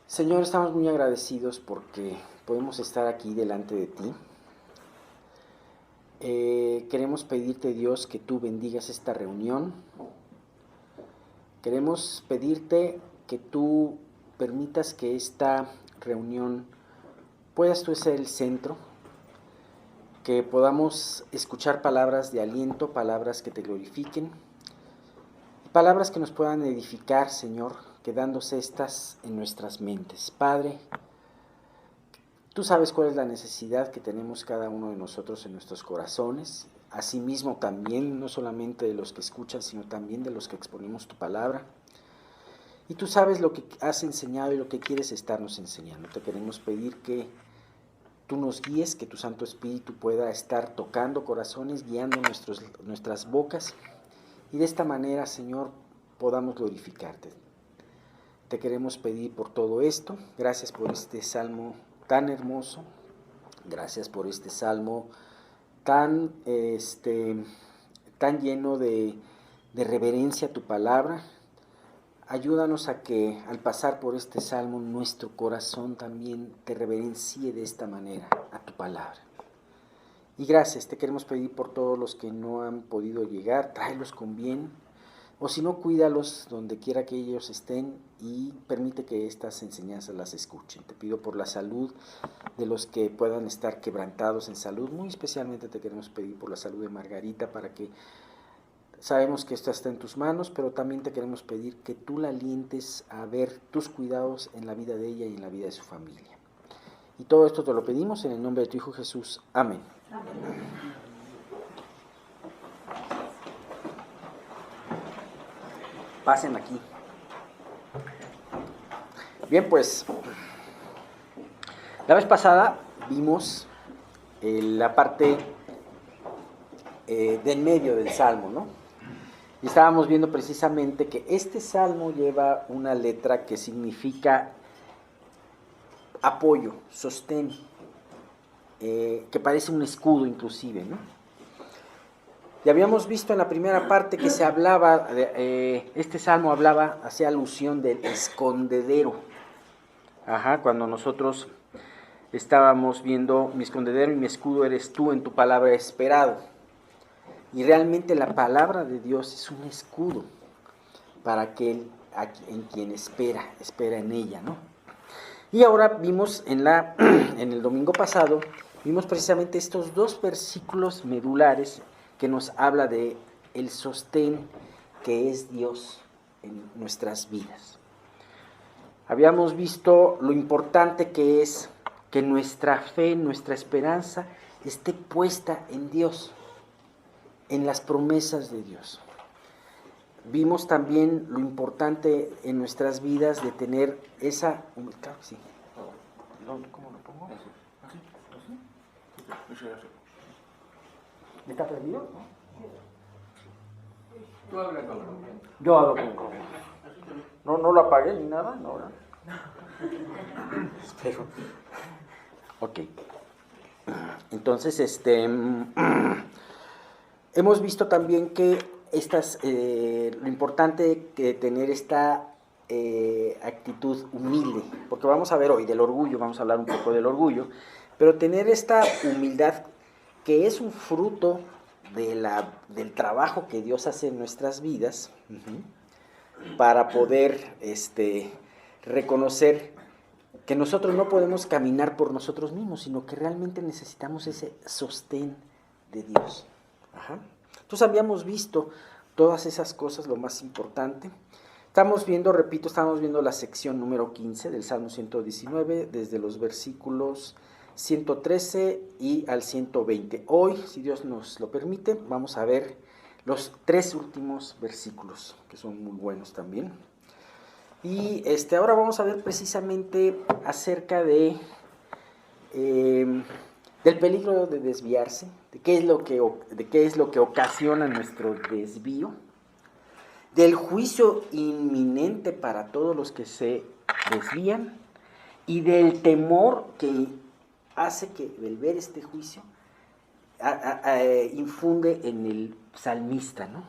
Señor, estamos muy agradecidos porque podemos estar aquí delante de ti. Queremos pedirte, Dios, que tú bendigas esta reunión. Queremos pedirte que tú permitas que esta reunión puedas tú ser el centro, que podamos escuchar palabras de aliento, palabras que te glorifiquen, palabras que nos puedan edificar, Señor, quedándose estas en nuestras mentes. Padre, tú sabes cuál es la necesidad que tenemos cada uno de nosotros en nuestros corazones, asimismo también, no solamente de los que escuchan, sino también de los que exponemos tu palabra. Y tú sabes lo que has enseñado y lo que quieres estarnos enseñando. Te queremos pedir que tú nos guíes, que tu Santo Espíritu pueda estar tocando corazones, guiando nuestras bocas, y de esta manera, Señor, podamos glorificarte. Te queremos pedir por todo esto. Gracias por este salmo tan hermoso. Gracias por este salmo tan lleno de reverencia a tu palabra. Ayúdanos a que al pasar por este salmo nuestro corazón también te reverencie de esta manera a tu palabra. Y gracias, te queremos pedir por todos los que no han podido llegar, tráelos con bien, o si no, cuídalos donde quiera que ellos estén y permite que estas enseñanzas las escuchen. Te pido por la salud de los que puedan estar quebrantados en salud, muy especialmente te queremos pedir por la salud de Margarita, para que sabemos que esto está en tus manos, pero también te queremos pedir que tú la alientes a ver tus cuidados en la vida de ella y en la vida de su familia. Y todo esto te lo pedimos en el nombre de tu Hijo Jesús. Amén. Amén. Pasen aquí. Bien, pues, la vez pasada vimos la parte de en medio del Salmo, ¿no? Y estábamos viendo precisamente que este Salmo lleva una letra que significa apoyo, sostén, que parece un escudo inclusive, ¿no? Y habíamos visto en la primera parte que se hablaba, este salmo hablaba, hacía alusión del escondedero. Cuando nosotros estábamos viendo mi escondedero y mi escudo eres tú, en tu palabra esperado. Y realmente la palabra de Dios es un escudo para aquel en quien espera en ella, ¿no? Y ahora vimos en el domingo pasado, vimos precisamente estos dos versículos medulares que nos habla de el sostén que es Dios en nuestras vidas. Habíamos visto lo importante que es que nuestra fe, nuestra esperanza esté puesta en Dios, en las promesas de Dios. Vimos también lo importante en nuestras vidas de tener esa humildad. Sí. ¿Cómo lo pongo? ¿Así? ¿Está prendido? Tú hablas con Yo hablo con no lo apagué ni nada, no. Espero. Ok. Entonces, hemos visto también que lo importante que tener esta actitud humilde, porque vamos a ver hoy del orgullo, vamos a hablar un poco del orgullo, pero tener esta humildad que es un fruto del trabajo que Dios hace en nuestras vidas, para poder reconocer que nosotros no podemos caminar por nosotros mismos, sino que realmente necesitamos ese sostén de Dios. Entonces habíamos visto todas esas cosas, lo más importante. Estamos viendo la sección número 15 del Salmo 119, desde los versículos 113 y al 120. Hoy, si Dios nos lo permite, vamos a ver los 3 últimos versículos, que son muy buenos también. Y ahora vamos a ver precisamente acerca del peligro de desviarse, de qué es lo que ocasiona nuestro desvío, del juicio inminente para todos los que se desvían y del temor que hace que el ver este juicio infunde en el salmista, ¿no?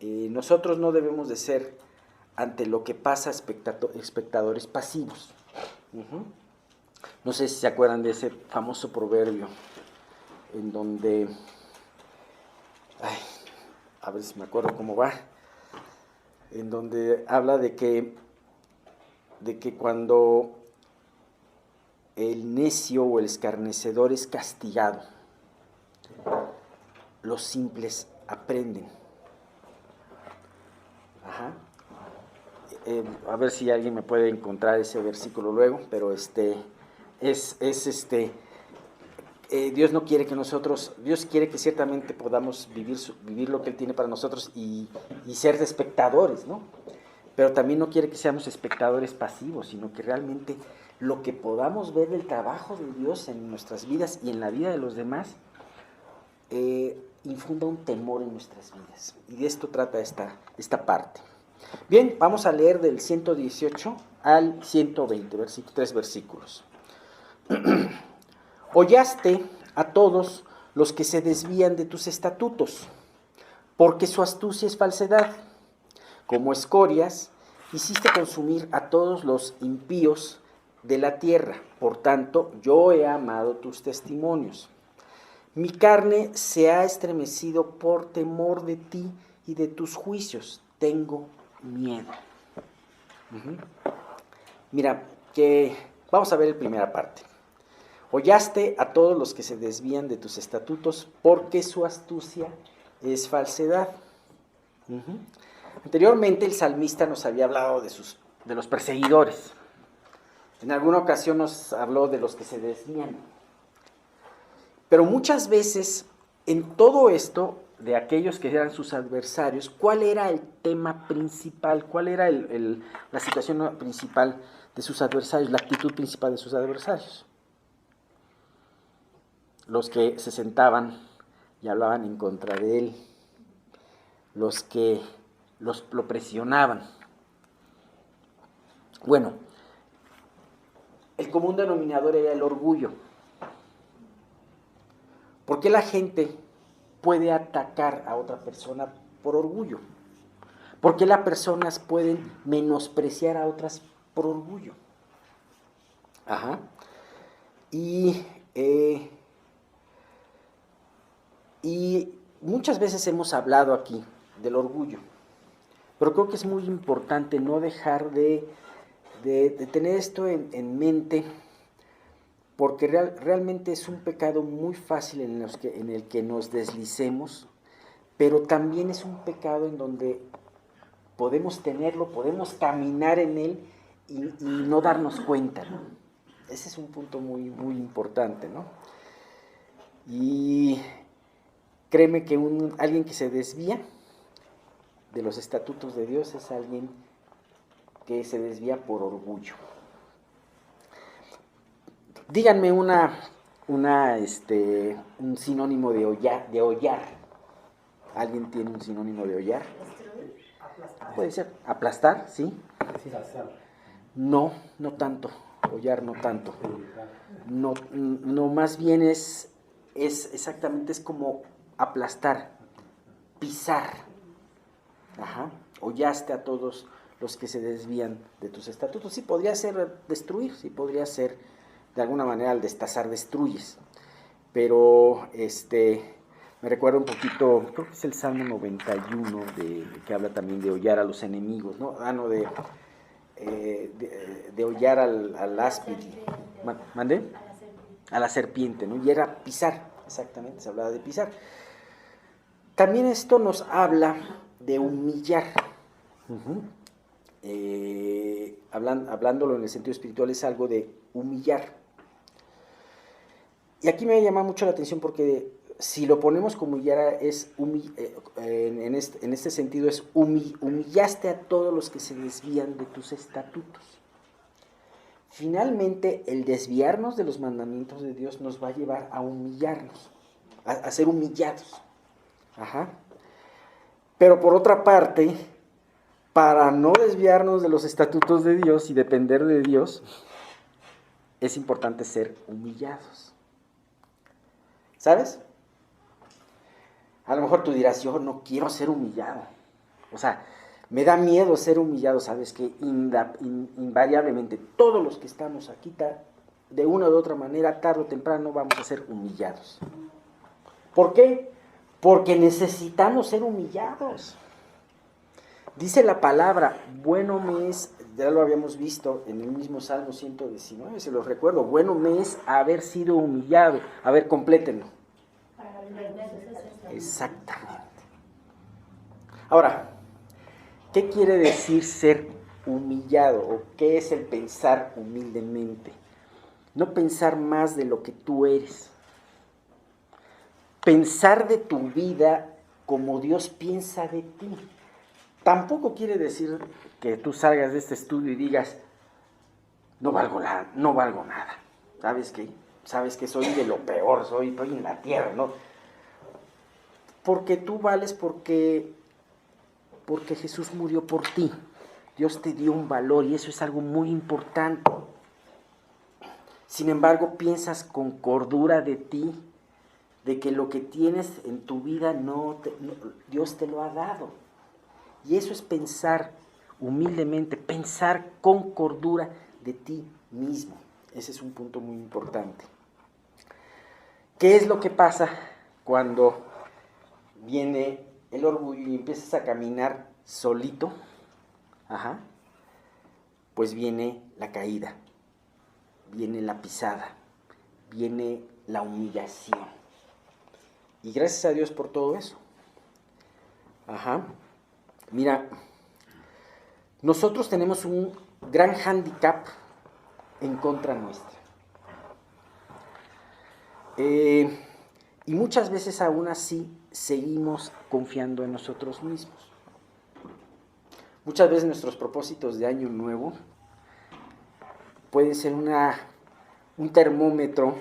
Nosotros no debemos de ser ante lo que pasa espectadores pasivos. Uh-huh. No sé si se acuerdan de ese famoso proverbio en donde, a ver si me acuerdo cómo va, en donde habla de que cuando el necio o el escarnecedor es castigado, los simples aprenden. Ajá. A ver si alguien me puede encontrar ese versículo luego, pero Dios no quiere que nosotros, Dios quiere que ciertamente podamos vivir lo que Él tiene para nosotros y ser espectadores, ¿no? Pero también no quiere que seamos espectadores pasivos, sino que realmente lo que podamos ver del trabajo de Dios en nuestras vidas y en la vida de los demás, infunda un temor en nuestras vidas. Y de esto trata esta parte. Bien, vamos a leer del 118 al 120, 3 versículos. Hollaste a todos los que se desvían de tus estatutos, porque su astucia es falsedad. Como escorias, hiciste consumir a todos los impíos de la tierra. Por tanto, yo he amado tus testimonios. Mi carne se ha estremecido por temor de ti y de tus juicios. Tengo miedo. Uh-huh. Mira, vamos a ver la primera parte. Hollaste a todos los que se desvían de tus estatutos, porque su astucia es falsedad. Uh-huh. Anteriormente el salmista nos había hablado de los perseguidores. En alguna ocasión nos habló de los que se desvían. Pero muchas veces en todo esto, de aquellos que eran sus adversarios, ¿cuál era el tema principal? ¿Cuál era la situación principal de sus adversarios, la actitud principal de sus adversarios? Los que se sentaban y hablaban en contra de él, los que lo presionaban. Bueno, el común denominador era el orgullo. ¿Por qué la gente puede atacar a otra persona por orgullo? ¿Por qué las personas pueden menospreciar a otras por orgullo? Ajá. Y muchas veces hemos hablado aquí del orgullo, pero creo que es muy importante no dejar de tener esto en mente, porque realmente es un pecado muy fácil en el que nos deslicemos, pero también es un pecado en donde podemos tenerlo, podemos caminar en él y no darnos cuenta, ¿no? Ese es un punto muy, muy importante, ¿no? Y créeme que alguien que se desvía de los estatutos de Dios es alguien que se desvía por orgullo. Díganme un sinónimo de hollar. ¿Alguien tiene un sinónimo de hollar? Aplastar. Puede ser aplastar, ¿sí? No tanto. Hollar no tanto. No, más bien es exactamente, es como aplastar, pisar. Ajá. Hollaste a todos los que se desvían de tus estatutos. Sí, podría ser destruir, sí, podría ser de alguna manera al destazar destruyes. Pero me recuerda un poquito, creo que es el Salmo 91 que habla también de hollar a los enemigos, ¿no? De hollar al áspid. ¿Mandé? A la serpiente, ¿no? Y era pisar, exactamente, se hablaba de pisar. También esto nos habla de humillar. Uh-huh. Hablándolo en el sentido espiritual, es algo de humillar. Y aquí me llama mucho la atención porque si lo ponemos como humillar, en este sentido es humillaste a todos los que se desvían de tus estatutos. Finalmente, el desviarnos de los mandamientos de Dios nos va a llevar a humillarnos, a ser humillados. Ajá. Pero por otra parte, para no desviarnos de los estatutos de Dios y depender de Dios, es importante ser humillados. ¿Sabes? A lo mejor tú dirás, yo no quiero ser humillado. O sea, Me da miedo ser humillado, ¿sabes qué? Invariablemente, todos los que estamos aquí, de una u otra manera, tarde o temprano, vamos a ser humillados. ¿Por qué? Porque necesitamos ser humillados. Dice la palabra, bueno me es, ya lo habíamos visto en el mismo Salmo 119, se los recuerdo, bueno me es haber sido humillado. A ver, complétenlo. Exactamente. Ahora, ¿qué quiere decir ser humillado? ¿O qué es el pensar humildemente? No pensar más de lo que tú eres. Pensar de tu vida como Dios piensa de ti. Tampoco quiere decir que tú salgas de este estudio y digas, no valgo nada. ¿Sabes qué? Sabes que soy de lo peor, estoy en la tierra, ¿no? Porque tú vales porque Jesús murió por ti. Dios te dio un valor y eso es algo muy importante. Sin embargo, piensas con cordura de ti, de que lo que tienes en tu vida Dios te lo ha dado. Y eso es pensar humildemente, pensar con cordura de ti mismo. Ese es un punto muy importante. ¿Qué es lo que pasa cuando viene el orgullo y empiezas a caminar solito? Pues viene la caída, viene la pisada, viene la humillación. Y gracias a Dios por todo eso. Mira, nosotros tenemos un gran hándicap en contra nuestra. Y muchas veces aún así seguimos confiando en nosotros mismos. Muchas veces nuestros propósitos de año nuevo pueden ser un termómetro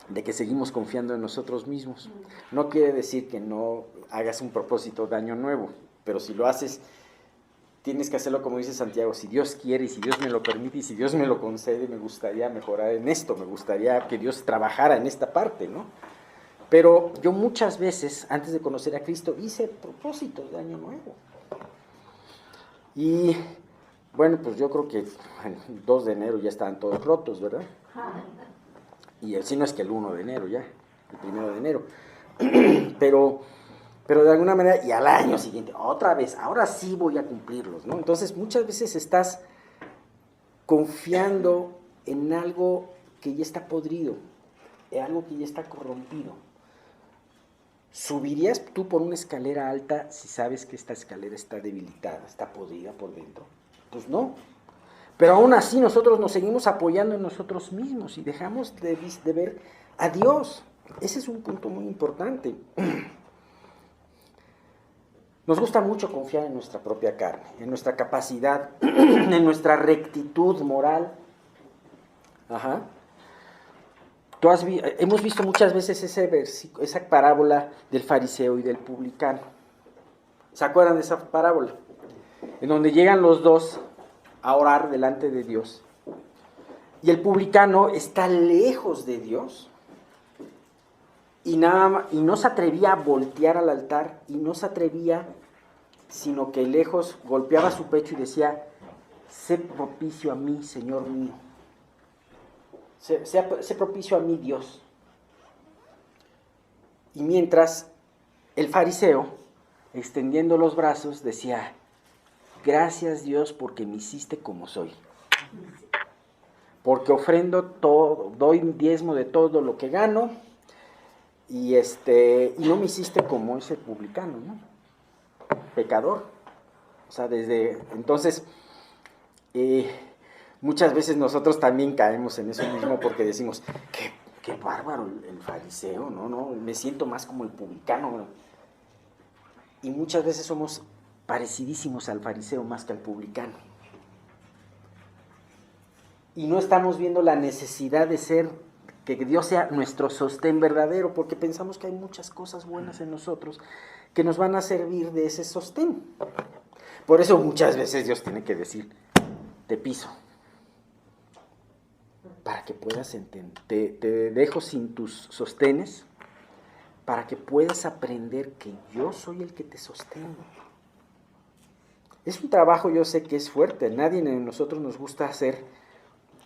de que seguimos confiando en nosotros mismos. No quiere decir que no hagas un propósito de año nuevo, pero si lo haces, tienes que hacerlo como dice Santiago, si Dios quiere y si Dios me lo permite y si Dios me lo concede, me gustaría mejorar en esto, me gustaría que Dios trabajara en esta parte, ¿no? Pero yo muchas veces, antes de conocer a Cristo, hice propósitos de año nuevo. Y bueno, pues yo creo que el 2 de enero ya estaban todos rotos, ¿verdad? Y si no es que el 1 de enero ya, el 1 de enero. Pero de alguna manera, y al año siguiente, otra vez, ahora sí voy a cumplirlos, ¿no? Entonces muchas veces estás confiando en algo que ya está podrido, en algo que ya está corrompido. ¿Subirías tú por una escalera alta si sabes que esta escalera está debilitada, está podrida por dentro? Pues no. Pero aún así nosotros nos seguimos apoyando en nosotros mismos y dejamos de ver a Dios. Ese es un punto muy importante. Nos gusta mucho confiar en nuestra propia carne, en nuestra capacidad, en nuestra rectitud moral. Hemos visto muchas veces esa parábola del fariseo y del publicano. ¿Se acuerdan de esa parábola? En donde llegan los dos a orar delante de Dios. Y el publicano está lejos de Dios. Y no se atrevía a voltear al altar, y no se atrevía, sino que lejos golpeaba su pecho y decía, sé propicio a mí, Señor mío. Sé propicio a mí, Dios. Y mientras el fariseo, extendiendo los brazos, decía, gracias Dios porque me hiciste como soy. Porque ofrendo todo, doy diezmo de todo lo que gano, y no me hiciste como ese publicano, ¿no? Pecador. O sea, desde entonces, muchas veces nosotros también caemos en eso mismo porque decimos, qué bárbaro el fariseo, no, me siento más como el publicano, ¿no? Y muchas veces somos parecidísimos al fariseo más que al publicano. Y no estamos viendo la necesidad de que Dios sea nuestro sostén verdadero, porque pensamos que hay muchas cosas buenas en nosotros que nos van a servir de ese sostén. Por eso muchas veces Dios tiene que decir, te piso, para que puedas entender, te dejo sin tus sostenes, para que puedas aprender que yo soy el que te sostengo. Es un trabajo, yo sé que es fuerte, nadie de nosotros nos gusta ser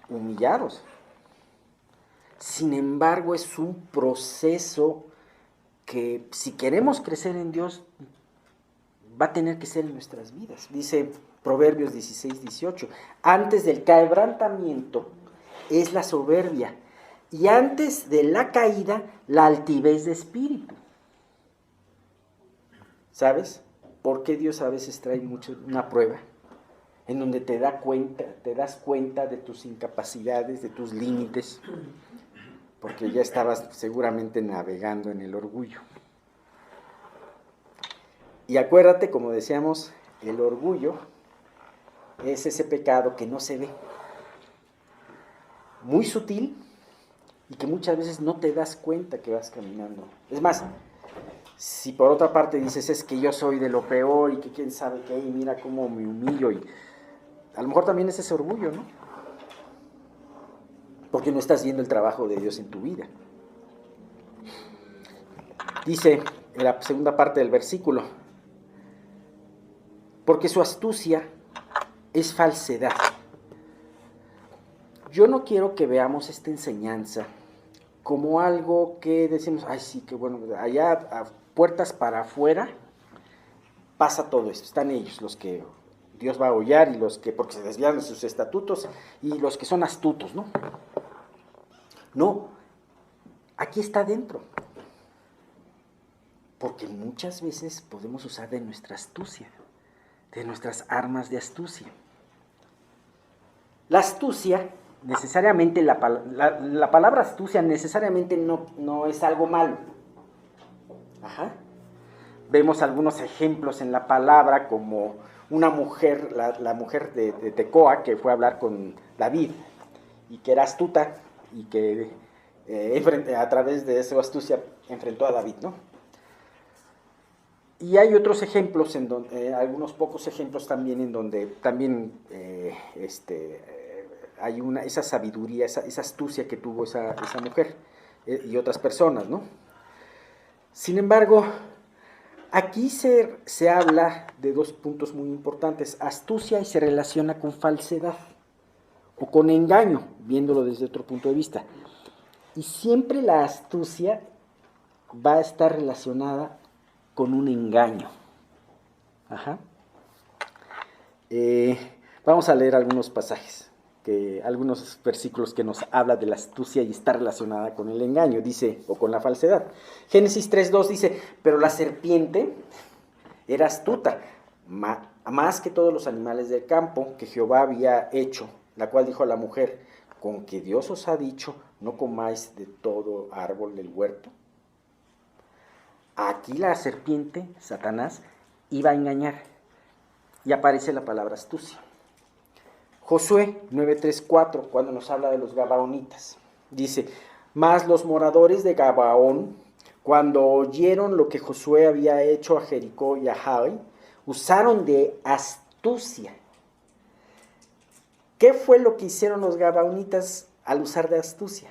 humillados. Sin embargo, es un proceso que si queremos crecer en Dios, va a tener que ser en nuestras vidas. Dice Proverbios 16-18, antes del quebrantamiento es la soberbia, y antes de la caída, la altivez de espíritu. ¿Sabes? ¿Por qué Dios a veces trae una prueba? En donde te das cuenta de tus incapacidades, de tus límites, porque ya estabas seguramente navegando en el orgullo. Y acuérdate, como decíamos, el orgullo es ese pecado que no se ve, muy sutil, y que muchas veces no te das cuenta que vas caminando. Es más, si por otra parte dices, es que yo soy de lo peor y que quién sabe qué, y mira cómo me humillo, y a lo mejor también es ese orgullo, ¿no? Porque no estás viendo el trabajo de Dios en tu vida. Dice en la segunda parte del versículo, porque su astucia es falsedad. Yo no quiero que veamos esta enseñanza como algo que decimos, ay sí, que bueno, allá a puertas para afuera pasa todo esto, están ellos los que Dios va a hollar y los que, porque se desvían de sus estatutos, y los que son astutos, ¿no? No, aquí está dentro, porque muchas veces podemos usar de nuestra astucia, de nuestras armas de astucia. La astucia, necesariamente, la palabra astucia necesariamente no es algo malo. Ajá. Vemos algunos ejemplos en la palabra, como una mujer, la mujer de Tecoa, que fue a hablar con David, y que era astuta, y que a través de esa astucia enfrentó a David, ¿no? Y hay otros ejemplos, algunos pocos ejemplos también, en donde también hay esa sabiduría, esa astucia que tuvo esa mujer y otras personas, ¿no? Sin embargo, aquí se habla de dos puntos muy importantes, astucia, y se relaciona con falsedad o con engaño, viéndolo desde otro punto de vista. Y siempre la astucia va a estar relacionada con un engaño. Ajá. Vamos a leer algunos pasajes, algunos versículos que nos habla de la astucia y está relacionada con el engaño, dice, o con la falsedad. Génesis 3:2 dice, pero la serpiente era astuta, más que todos los animales del campo que Jehová había hecho, la cual dijo a la mujer, con que Dios os ha dicho, no comáis de todo árbol del huerto. Aquí la serpiente, Satanás, iba a engañar, y aparece la palabra astucia. Josué 9:3-4, cuando nos habla de los gabaonitas, dice, mas los moradores de Gabaón, cuando oyeron lo que Josué había hecho a Jericó y a Jai, usaron de astucia. ¿Qué fue lo que hicieron los gabaonitas al usar de astucia?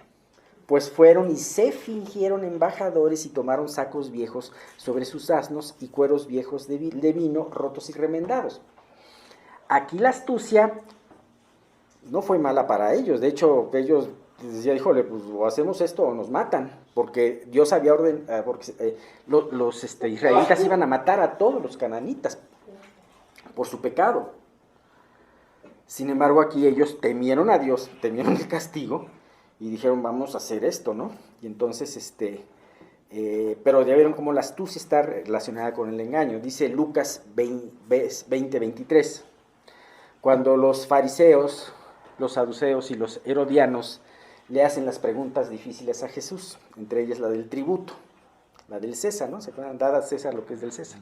Pues fueron y se fingieron embajadores y tomaron sacos viejos sobre sus asnos y cueros viejos de vino rotos y remendados. Aquí la astucia no fue mala para ellos, de hecho ellos decían, híjole, pues o hacemos esto o nos matan, porque Dios había ordenado, porque los israelitas iban a matar a todos los cananitas por su pecado. Sin embargo, aquí ellos temieron a Dios, temieron el castigo, y dijeron, vamos a hacer esto, ¿no? Y entonces, pero ya vieron cómo la astucia está relacionada con el engaño. Dice Lucas 20:23, cuando los fariseos, los saduceos y los herodianos le hacen las preguntas difíciles a Jesús, entre ellas la del tributo, la del César, ¿no? ¿Se acuerdan? Dad a César lo que es del César.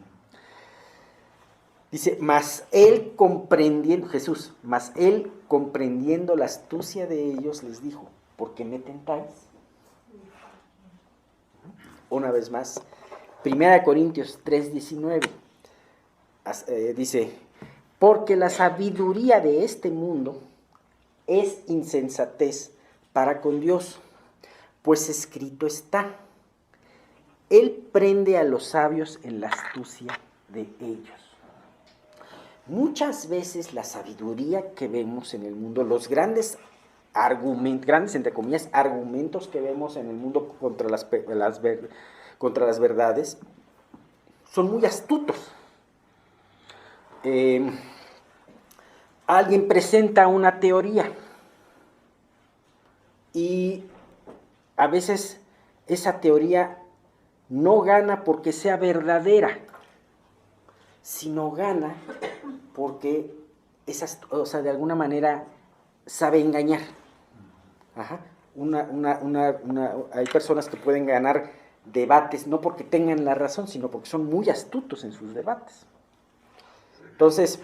Dice, Jesús, mas él comprendiendo la astucia de ellos les dijo, ¿por qué me tentáis? Una vez más, 1 Corintios 3:19, dice, porque la sabiduría de este mundo es insensatez para con Dios, pues escrito está, Él prende a los sabios en la astucia de ellos. Muchas veces la sabiduría que vemos en el mundo, los grandes entre comillas, argumentos que vemos en el mundo contra contra las verdades, son muy astutos. Alguien presenta una teoría y a veces esa teoría no gana porque sea verdadera, sino gana porque de alguna manera sabe engañar. Ajá. Hay personas que pueden ganar debates no porque tengan la razón, sino porque son muy astutos en sus debates. Entonces,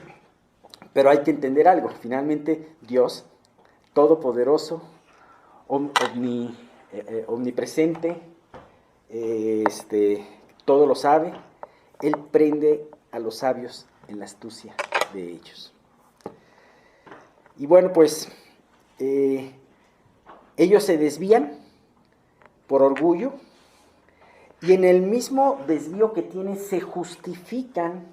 pero hay que entender algo. Finalmente, Dios, todopoderoso, omnipresente, todo lo sabe, Él prende a los sabios en la astucia de ellos. Y bueno, pues ellos se desvían por orgullo y en el mismo desvío que tienen se justifican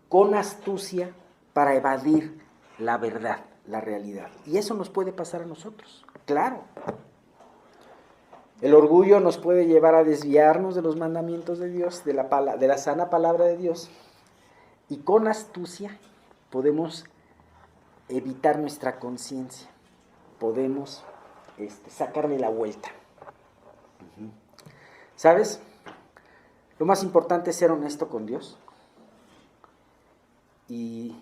con astucia para evadir la verdad, la realidad. Y eso nos puede pasar a nosotros, claro. El orgullo nos puede llevar a desviarnos de los mandamientos de Dios, de la sana palabra de Dios. Y con astucia podemos evitar nuestra conciencia. Podemos sacarle la vuelta. ¿Sabes? Lo más importante es ser honesto con Dios y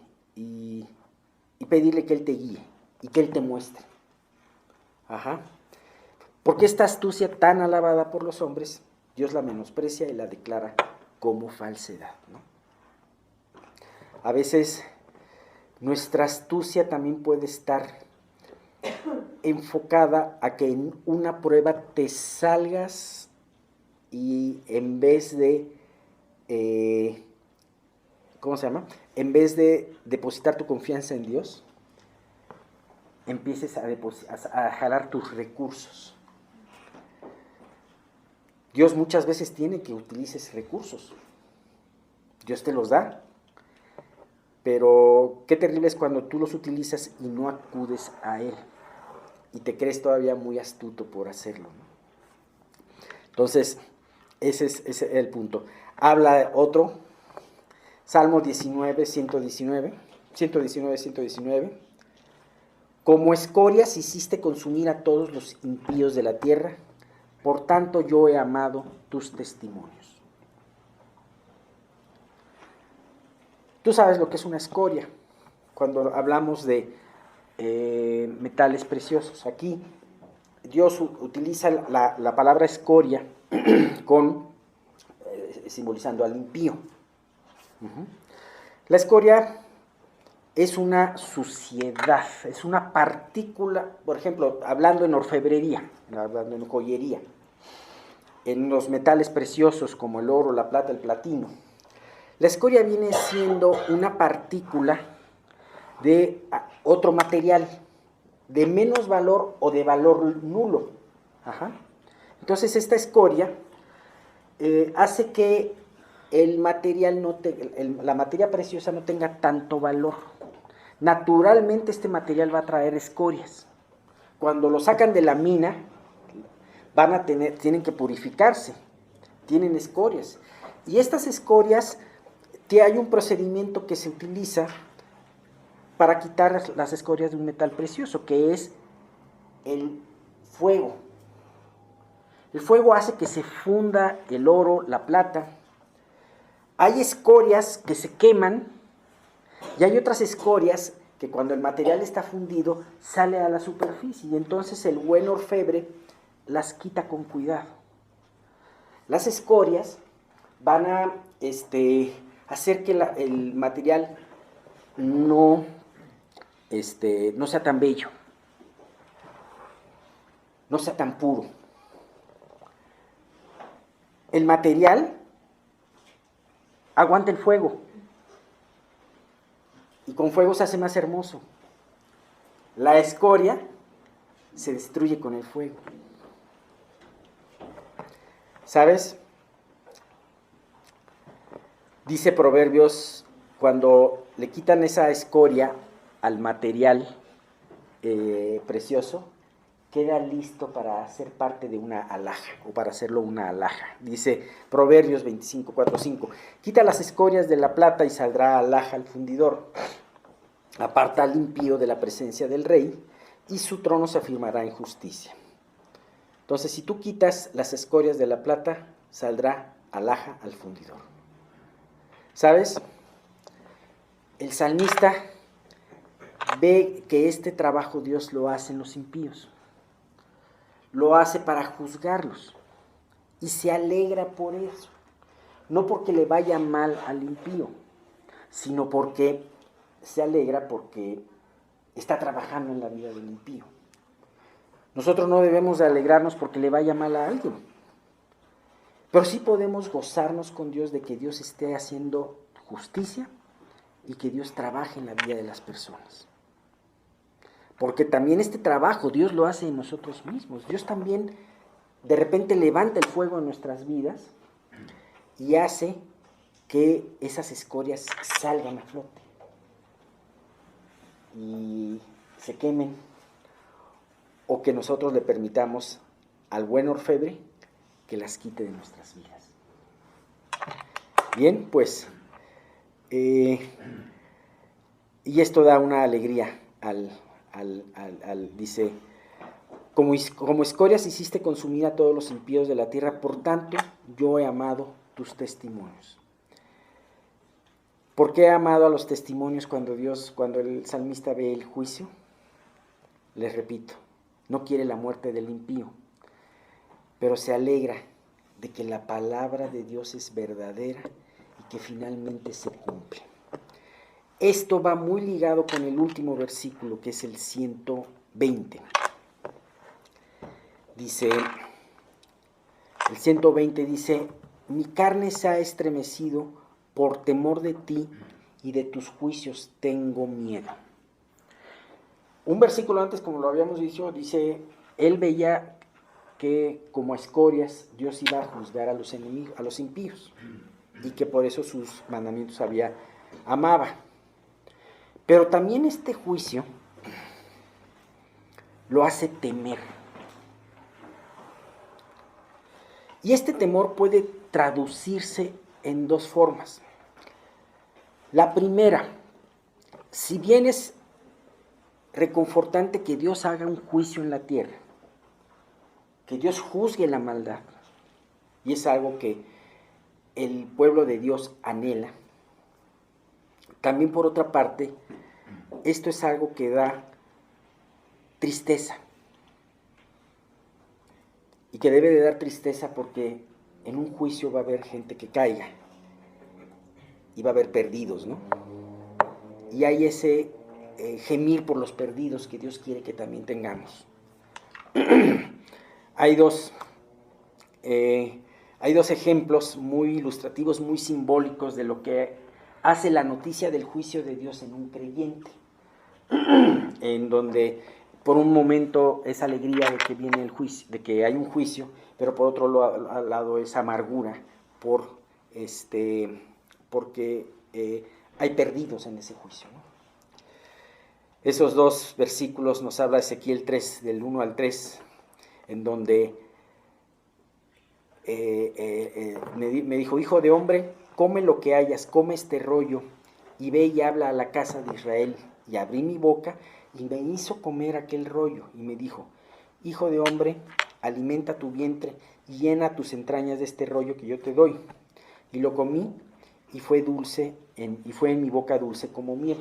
pedirle que Él te guíe y que Él te muestre. Ajá. Porque esta astucia tan alabada por los hombres, Dios la menosprecia y la declara como falsedad, ¿no? A veces nuestra astucia también puede estar enfocada a que en una prueba te salgas y en vez de, En vez de depositar tu confianza en Dios, empieces a jalar tus recursos. Dios muchas veces tiene que utilices recursos. Dios te los da. Pero qué terrible es cuando tú los utilizas y no acudes a Él. Y te crees todavía muy astuto por hacerlo, ¿no? Entonces, ese es el punto. Habla otro, Salmo 119. Como escorias hiciste consumir a todos los impíos de la tierra, por tanto yo he amado tus testimonios. Tú sabes lo que es una escoria, cuando hablamos de metales preciosos. Aquí Dios utiliza la palabra escoria simbolizando al impío. La escoria es una suciedad, es una partícula, por ejemplo, hablando en orfebrería, hablando en joyería, en los metales preciosos como el oro, la plata, el platino. La escoria viene siendo una partícula de otro material, de menos valor o de valor nulo. Ajá. Entonces esta escoria hace que la materia preciosa no tenga tanto valor. Naturalmente este material va a traer escorias. Cuando lo sacan de la mina, tienen que purificarse, tienen escorias. Y estas escorias, hay un procedimiento que se utiliza para quitar las escorias de un metal precioso, que es el fuego. El fuego hace que se funda el oro, la plata. Hay escorias que se queman y hay otras escorias que cuando el material está fundido sale a la superficie y entonces el buen orfebre las quita con cuidado. Las escorias van a hacer que el material no sea tan bello, no sea tan puro. El material aguanta el fuego y con fuego se hace más hermoso. La escoria se destruye con el fuego. ¿Sabes? Dice Proverbios, cuando le quitan esa escoria al material precioso, queda listo para ser parte de una alhaja, o para hacerlo una alhaja. Dice Proverbios 25, 4, 5, quita las escorias de la plata y saldrá alhaja al fundidor. Aparta al impío de la presencia del rey, y su trono se afirmará en justicia. Entonces, si tú quitas las escorias de la plata, saldrá alhaja al fundidor. ¿Sabes? El salmista ve que este trabajo Dios lo hace en los impíos. Lo hace para juzgarlos. Y se alegra por eso. No porque le vaya mal al impío, sino porque se alegra porque está trabajando en la vida del impío. Nosotros no debemos de alegrarnos porque le vaya mal a alguien. Pero sí podemos gozarnos con Dios de que Dios esté haciendo justicia y que Dios trabaje en la vida de las personas. Porque también este trabajo Dios lo hace en nosotros mismos. Dios también de repente levanta el fuego en nuestras vidas y hace que esas escorias salgan a flote y se quemen, o que nosotros le permitamos al buen orfebre que las quite de nuestras vidas. Bien, pues, y esto da una alegría dice, como escorias hiciste consumir a todos los impíos de la tierra, por tanto yo he amado tus testimonios. ¿Por qué he amado a los testimonios cuando el salmista ve el juicio? Les repito, no quiere la muerte del impío, pero se alegra de que la palabra de Dios es verdadera y que finalmente se cumple. Esto va muy ligado con el último versículo, que es el 120. Dice, el 120 dice, mi carne se ha estremecido por temor de ti y de tus juicios tengo miedo. Un versículo antes, como lo habíamos dicho, dice, él veía que como escorias Dios iba a juzgar a los enemigos, a los impíos, y que por eso sus mandamientos amaba. Pero también este juicio lo hace temer. Y este temor puede traducirse en dos formas. La primera, si bien es reconfortante que Dios haga un juicio en la tierra, que Dios juzgue la maldad, y es algo que el pueblo de Dios anhela, también por otra parte, esto es algo que da tristeza, y que debe de dar tristeza porque en un juicio va a haber gente que caiga, y va a haber perdidos, ¿no? Y hay ese gemir por los perdidos que Dios quiere que también tengamos. Hay dos ejemplos muy ilustrativos, muy simbólicos de lo que hace la noticia del juicio de Dios en un creyente, en donde por un momento es alegría de que viene el juicio, de que hay un juicio, pero por otro lado es amargura porque hay perdidos en ese juicio, ¿no? Esos dos versículos nos habla Ezequiel 3, del 1 al 3, en donde me dijo, hijo de hombre, come lo que hayas, come este rollo, y ve y habla a la casa de Israel. Y abrí mi boca, y me hizo comer aquel rollo, y me dijo, hijo de hombre, alimenta tu vientre, y llena tus entrañas de este rollo que yo te doy. Y lo comí, y fue en mi boca dulce como miel.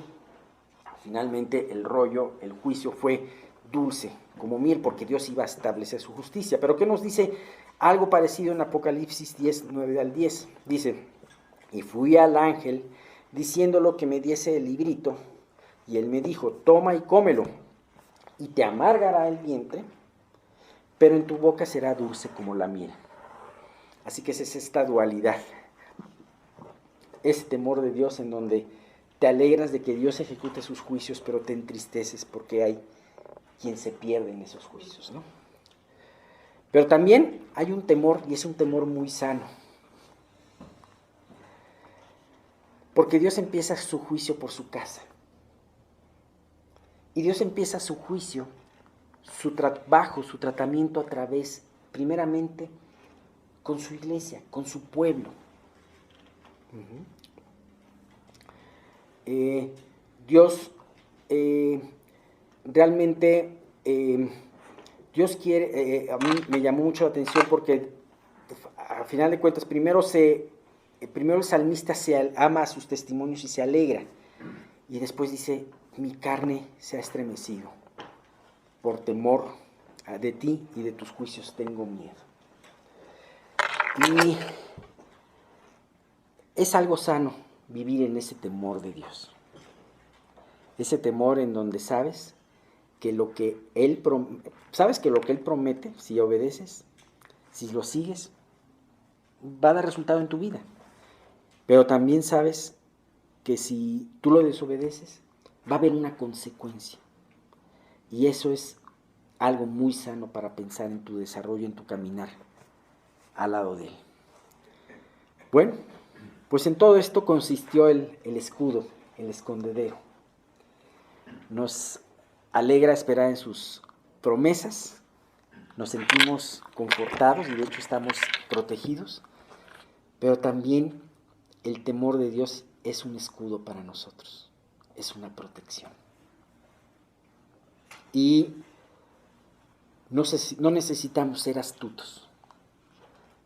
Finalmente el juicio fue dulce como miel, porque Dios iba a establecer su justicia. Pero ¿qué nos dice algo parecido en Apocalipsis 10, 9 al 10? Dice, y fui al ángel diciéndolo que me diese el librito, y él me dijo, toma y cómelo, y te amargará el vientre, pero en tu boca será dulce como la miel. Así que esa es esta dualidad, ese temor de Dios en donde te alegras de que Dios ejecute sus juicios, pero te entristeces porque hay quien se pierde en esos juicios, ¿no? Pero también hay un temor, y es un temor muy sano. Porque Dios empieza su juicio por su casa. Y Dios empieza su juicio, su trabajo, su tratamiento a través, primeramente, con su iglesia, con su pueblo. Dios realmente, Dios quiere, a mí me llamó mucho la atención porque a final de cuentas primero el salmista ama a sus testimonios y se alegra, y después dice: mi carne se ha estremecido, por temor de ti y de tus juicios tengo miedo. Y es algo sano vivir en ese temor de Dios. Ese temor en donde sabes que lo que Él promete, si obedeces, si lo sigues, va a dar resultado en tu vida. Pero también sabes que si tú lo desobedeces, va a haber una consecuencia. Y eso es algo muy sano para pensar en tu desarrollo, en tu caminar al lado de Él. Bueno, pues en todo esto consistió el escudo, el escondedero. Nos alegra esperar en sus promesas, nos sentimos confortados y de hecho estamos protegidos, pero también el temor de Dios es un escudo para nosotros, es una protección. Y no necesitamos ser astutos,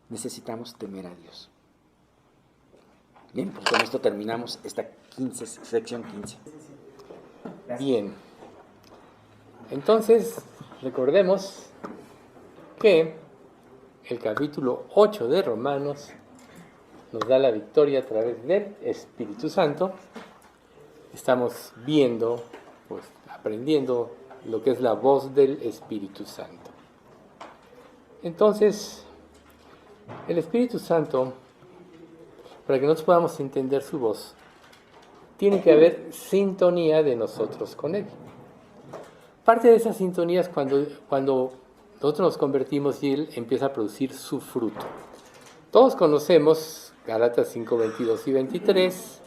necesitamos temer a Dios. Bien, pues con esto terminamos esta sección 15. Bien, entonces recordemos que el capítulo 8 de Romanos nos da la victoria a través del Espíritu Santo. Estamos viendo, pues aprendiendo lo que es la voz del Espíritu Santo. Entonces, el Espíritu Santo, para que nosotros podamos entender su voz, tiene que haber sintonía de nosotros con Él. Parte de esa sintonía es cuando nosotros nos convertimos y Él empieza a producir su fruto. Todos conocemos Gálatas 5, 22 y 23,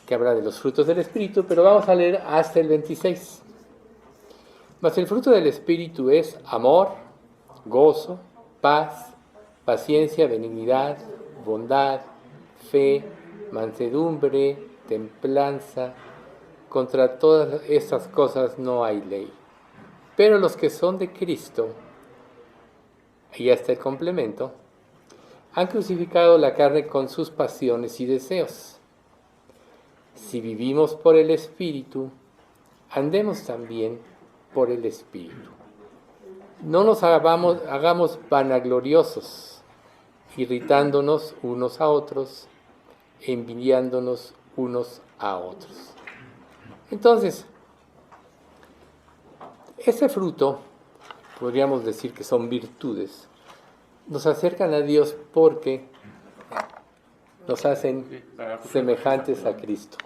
que habla de los frutos del Espíritu, pero vamos a leer hasta el 26. Mas el fruto del Espíritu es amor, gozo, paz, paciencia, benignidad, bondad, fe, mansedumbre, templanza. Contra todas estas cosas no hay ley. Pero los que son de Cristo, y hasta el complemento, han crucificado la carne con sus pasiones y deseos. Si vivimos por el Espíritu, andemos también por el Espíritu. No nos hagamos vanagloriosos, irritándonos unos a otros, envidiándonos unos a otros. Entonces, ese fruto, podríamos decir que son virtudes, nos acercan a Dios porque nos hacen semejantes a Cristo.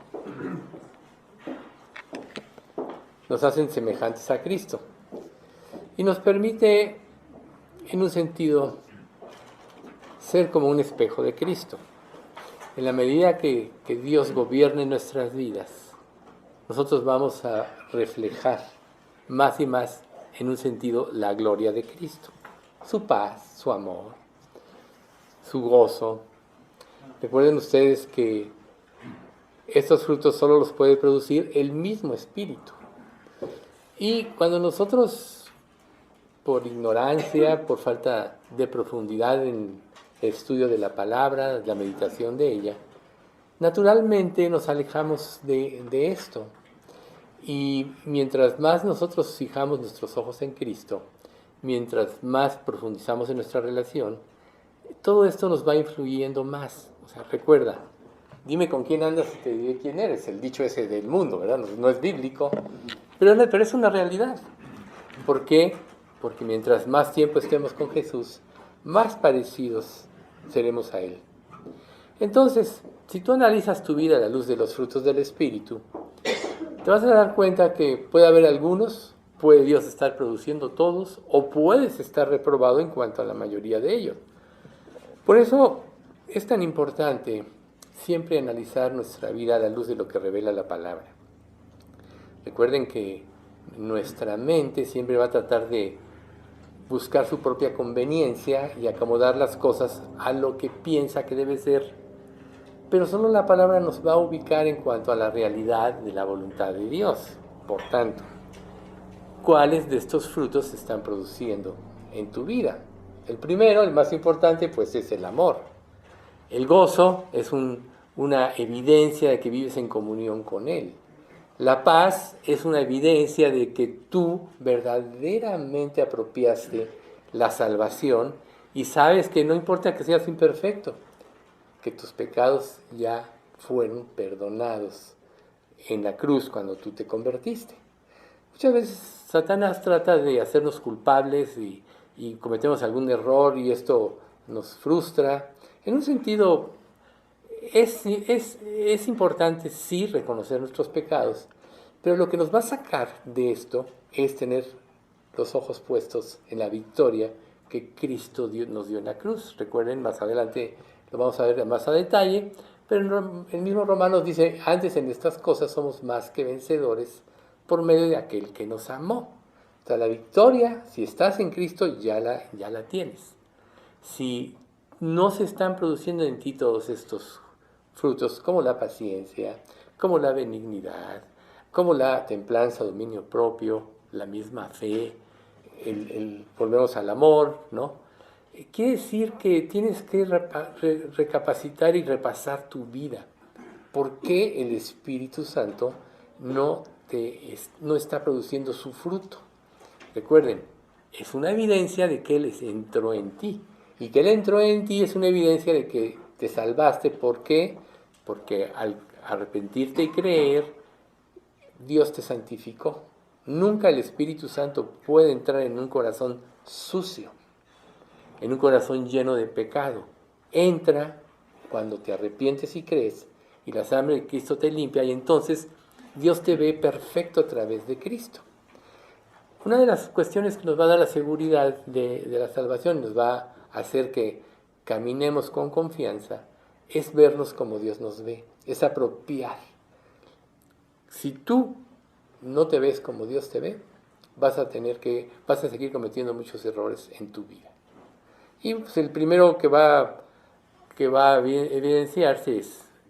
Nos hacen semejantes a Cristo. Y nos permite, en un sentido, ser como un espejo de Cristo. En la medida que Dios gobierne nuestras vidas, nosotros vamos a reflejar más y más, en un sentido, la gloria de Cristo. Su paz, su amor, su gozo. Recuerden ustedes que estos frutos solo los puede producir el mismo Espíritu. Y cuando nosotros, por ignorancia, por falta de profundidad en el estudio de la palabra, la meditación de ella, naturalmente nos alejamos de esto. Y mientras más nosotros fijamos nuestros ojos en Cristo, mientras más profundizamos en nuestra relación, todo esto nos va influyendo más. O sea, recuerda, dime con quién andas y te diré quién eres. El dicho ese del mundo, ¿verdad? No es bíblico, pero es una realidad. ¿Por qué? Porque mientras más tiempo estemos con Jesús, más parecidos seremos a Él. Entonces, si tú analizas tu vida a la luz de los frutos del Espíritu, te vas a dar cuenta que puede haber algunos, puede Dios estar produciendo todos, o puedes estar reprobado en cuanto a la mayoría de ellos. Por eso es tan importante siempre analizar nuestra vida a la luz de lo que revela la palabra. Recuerden que nuestra mente siempre va a tratar de buscar su propia conveniencia y acomodar las cosas a lo que piensa que debe ser. Pero solo la palabra nos va a ubicar en cuanto a la realidad de la voluntad de Dios. Por tanto, ¿cuáles de estos frutos se están produciendo en tu vida? El primero, el más importante, pues es el amor. El gozo es una evidencia de que vives en comunión con Él. La paz es una evidencia de que tú verdaderamente apropiaste la salvación y sabes que no importa que seas imperfecto, que tus pecados ya fueron perdonados en la cruz cuando tú te convertiste. Muchas veces Satanás trata de hacernos culpables y cometemos algún error y esto nos frustra. En un sentido, es importante sí reconocer nuestros pecados, pero lo que nos va a sacar de esto es tener los ojos puestos en la victoria que Cristo nos dio en la cruz. Recuerden, más adelante lo vamos a ver más a detalle, pero el mismo Romanos dice, antes en estas cosas somos más que vencedores por medio de aquel que nos amó. O sea, la victoria, si estás en Cristo, ya la tienes. Si no se están produciendo en ti todos estos frutos, como la paciencia, como la benignidad, como la templanza, dominio propio, la misma fe, volvemos al amor, ¿no? Quiere decir que tienes que recapacitar y repasar tu vida. ¿Por qué el Espíritu Santo no está produciendo su fruto? Recuerden, es una evidencia de que Él entró en ti. Y que Él entró en ti es una evidencia de que te salvaste. ¿Por qué? Porque al arrepentirte y creer, Dios te santificó. Nunca el Espíritu Santo puede entrar en un corazón sucio, en un corazón lleno de pecado. Entra cuando te arrepientes y crees, y la sangre de Cristo te limpia, y entonces Dios te ve perfecto a través de Cristo. Una de las cuestiones que nos va a dar la seguridad de la salvación, nos va a hacer que caminemos con confianza, es vernos como Dios nos ve, es apropiar. Si tú no te ves como Dios te ve, vas a seguir cometiendo muchos errores en tu vida. Y pues el primero que va a evidenciarse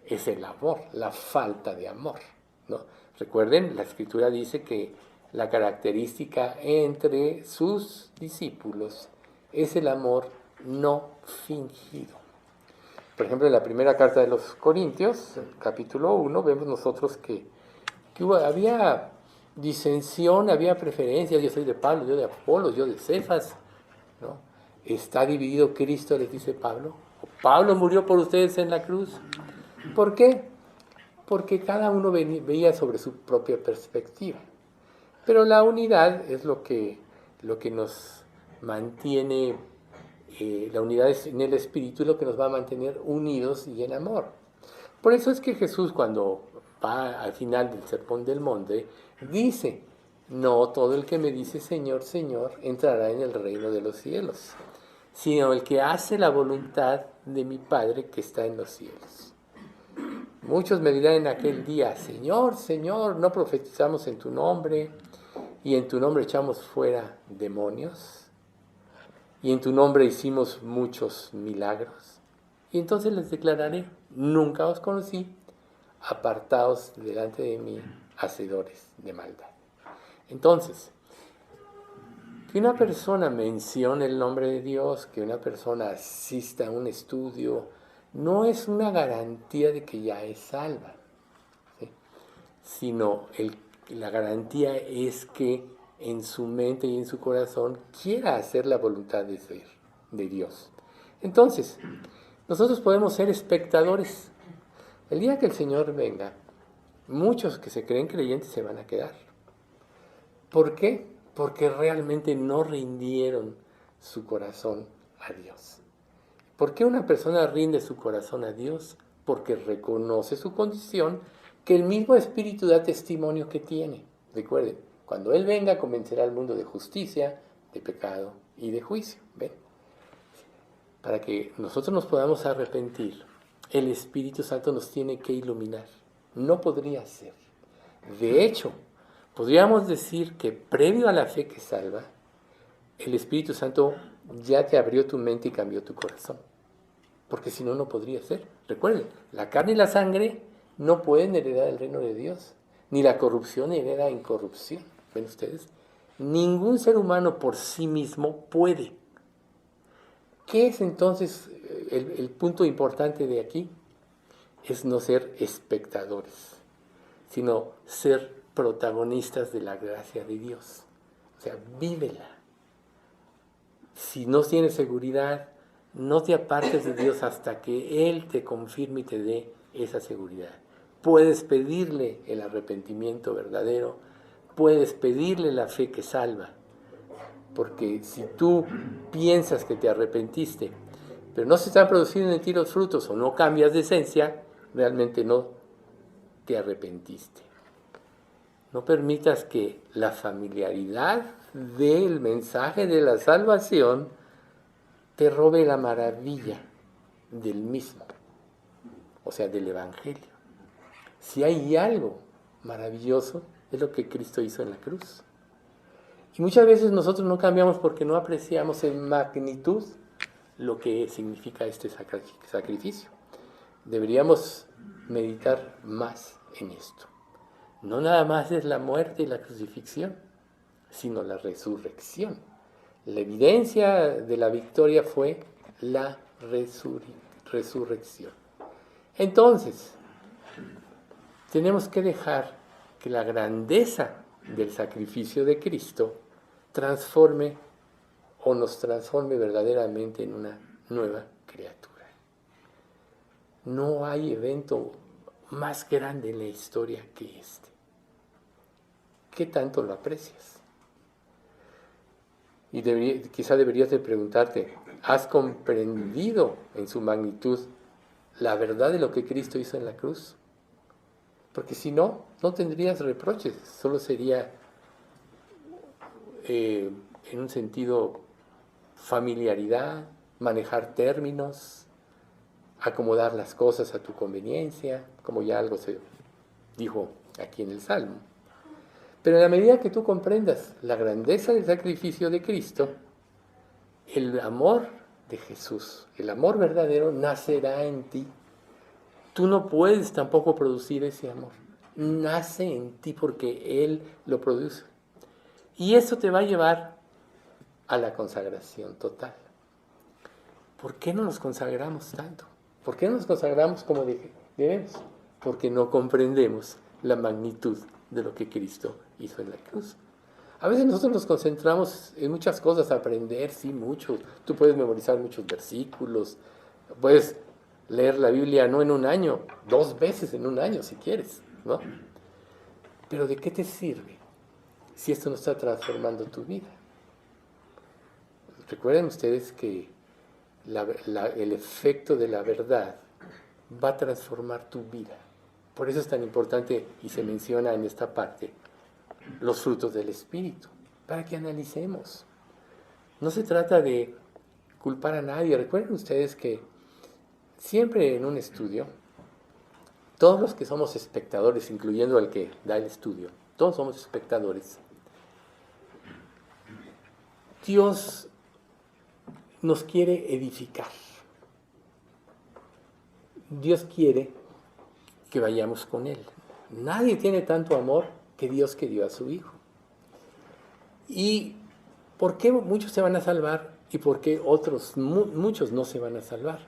es el amor, la falta de amor, ¿no? Recuerden, la Escritura dice que la característica entre sus discípulos es el amor no fingido. Por ejemplo, en la primera carta de los Corintios, capítulo 1, vemos nosotros que había disensión, había preferencias, yo soy de Pablo, yo de Apolos, yo de Cefas, ¿no? Está dividido Cristo, les dice Pablo. Pablo murió por ustedes en la cruz. ¿Por qué? Porque cada uno veía sobre su propia perspectiva. Pero la unidad es lo que nos mantiene, la unidad en el Espíritu es lo que nos va a mantener unidos y en amor. Por eso es que Jesús, cuando va al final del Sermón del Monte, dice, no todo el que me dice Señor, Señor, entrará en el reino de los cielos, sino el que hace la voluntad de mi Padre que está en los cielos. Muchos me dirán en aquel día, Señor, Señor, ¿no profetizamos en tu nombre? Y en tu nombre echamos fuera demonios. Y en tu nombre hicimos muchos milagros. Y entonces les declararé, nunca os conocí, apartaos delante de mí, hacedores de maldad. Entonces, que una persona mencione el nombre de Dios, que una persona asista a un estudio, no es una garantía de que ya es salva, ¿sí? Sino la garantía es que en su mente y en su corazón quiera hacer la voluntad de Dios. Entonces, nosotros podemos ser espectadores. El día que el Señor venga, muchos que se creen creyentes se van a quedar. ¿Por qué? Porque realmente no rindieron su corazón a Dios. ¿Por qué una persona rinde su corazón a Dios? Porque reconoce su condición, que el mismo Espíritu da testimonio que tiene. Recuerden, cuando Él venga convencerá al mundo de justicia, de pecado y de juicio. ¿Ven? Para que nosotros nos podamos arrepentir, el Espíritu Santo nos tiene que iluminar. No podría ser. De hecho, podríamos decir que previo a la fe que salva, el Espíritu Santo ya te abrió tu mente y cambió tu corazón. Porque si no, no podría ser. Recuerden, la carne y la sangre no pueden heredar el reino de Dios. Ni la corrupción hereda incorrupción. ¿Ven ustedes? Ningún ser humano por sí mismo puede. ¿Qué es entonces el punto importante de aquí? Es no ser espectadores, sino ser protagonistas de la gracia de Dios. O sea, vívela. Si no tienes seguridad, no te apartes de Dios hasta que Él te confirme y te dé esa seguridad. Puedes pedirle el arrepentimiento verdadero, puedes pedirle la fe que salva, porque si tú piensas que te arrepentiste, pero no se están produciendo en ti los frutos o no cambias de esencia, realmente no te arrepentiste. No permitas que la familiaridad del mensaje de la salvación te robe la maravilla del mismo, o sea, del Evangelio. Si hay algo maravilloso, es lo que Cristo hizo en la cruz. Y muchas veces nosotros no cambiamos porque no apreciamos en magnitud lo que significa este sacrificio. Deberíamos meditar más en esto. No nada más es la muerte y la crucifixión, sino la resurrección. La evidencia de la victoria fue la resurrección. Entonces, tenemos que dejar que la grandeza del sacrificio de Cristo transforme o nos transforme verdaderamente en una nueva criatura. No hay evento más grande en la historia que este. ¿Qué tanto lo aprecias? Y quizá deberías de preguntarte, ¿has comprendido en su magnitud la verdad de lo que Cristo hizo en la cruz? Porque si no, no tendrías reproches, solo sería en un sentido familiaridad, manejar términos, acomodar las cosas a tu conveniencia, como ya algo se dijo aquí en el Salmo. Pero en la medida que tú comprendas la grandeza del sacrificio de Cristo, el amor de Jesús, el amor verdadero, nacerá en ti. Tú no puedes tampoco producir ese amor. Nace en ti porque Él lo produce. Y eso te va a llevar a la consagración total. ¿Por qué no nos consagramos tanto? ¿Por qué no nos consagramos como debemos? Porque no comprendemos la magnitud de lo que Cristo hizo en la cruz. A veces nosotros nos concentramos en muchas cosas, aprender, sí, mucho. Tú puedes memorizar muchos versículos, puedes leer la Biblia no en un año, 2 veces en un año si quieres, ¿no? Pero ¿de qué te sirve si esto no está transformando tu vida? Recuerden ustedes que el efecto de la verdad va a transformar tu vida. Por eso es tan importante, y se menciona en esta parte, los frutos del Espíritu, para que analicemos. No se trata de culpar a nadie. Recuerden ustedes que siempre en un estudio, todos los que somos espectadores, incluyendo al que da el estudio, todos somos espectadores. Dios nos quiere edificar. Dios quiere que vayamos con Él. Nadie tiene tanto amor que Dios que dio a su Hijo. ¿Y por qué muchos se van a salvar y por qué otros, muchos no se van a salvar?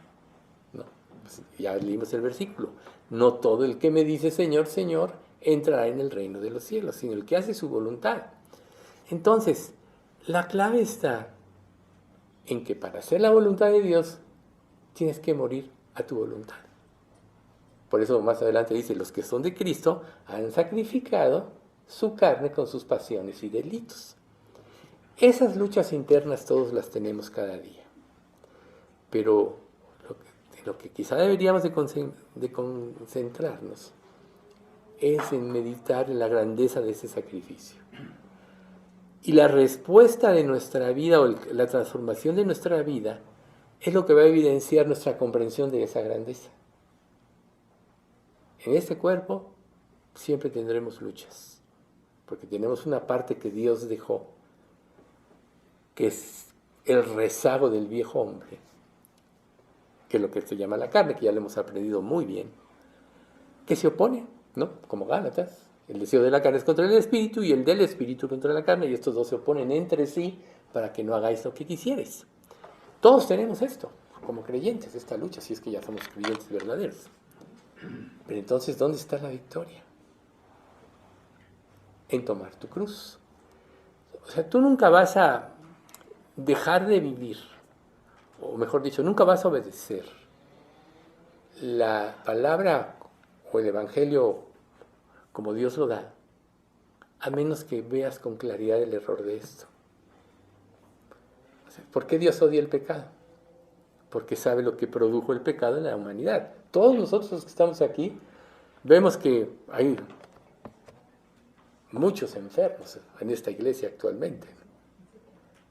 No, pues ya leímos el versículo. No todo el que me dice Señor, Señor, entrará en el reino de los cielos, sino el que hace su voluntad. Entonces, la clave está en que para hacer la voluntad de Dios tienes que morir a tu voluntad. Por eso más adelante dice, los que son de Cristo han sacrificado su carne con sus pasiones y delitos. Esas luchas internas todos las tenemos cada día. Pero lo que quizá deberíamos de concentrarnos es en meditar en la grandeza de ese sacrificio. Y la respuesta de nuestra vida o la transformación de nuestra vida es lo que va a evidenciar nuestra comprensión de esa grandeza. en este cuerpo siempre tendremos luchas, porque tenemos una parte que Dios dejó, que es el rezago del viejo hombre, que es lo que se llama la carne, que ya lo hemos aprendido muy bien, que se opone, ¿no? Como Gálatas. El deseo de la carne es contra el espíritu y el del espíritu contra la carne, y estos dos se oponen entre sí para que no hagáis lo que quisierais. Todos tenemos esto, como creyentes, esta lucha, si es que ya somos creyentes verdaderos. Pero entonces, ¿dónde está la victoria? En tomar tu cruz. O sea, tú nunca vas a dejar de vivir, o mejor dicho, nunca vas a obedecer la palabra o el evangelio como Dios lo da, a menos que veas con claridad el error de esto. O sea, ¿por qué Dios odia el pecado? Porque sabe lo que produjo el pecado en la humanidad. Todos nosotros los que estamos aquí vemos que hay muchos enfermos en esta iglesia actualmente.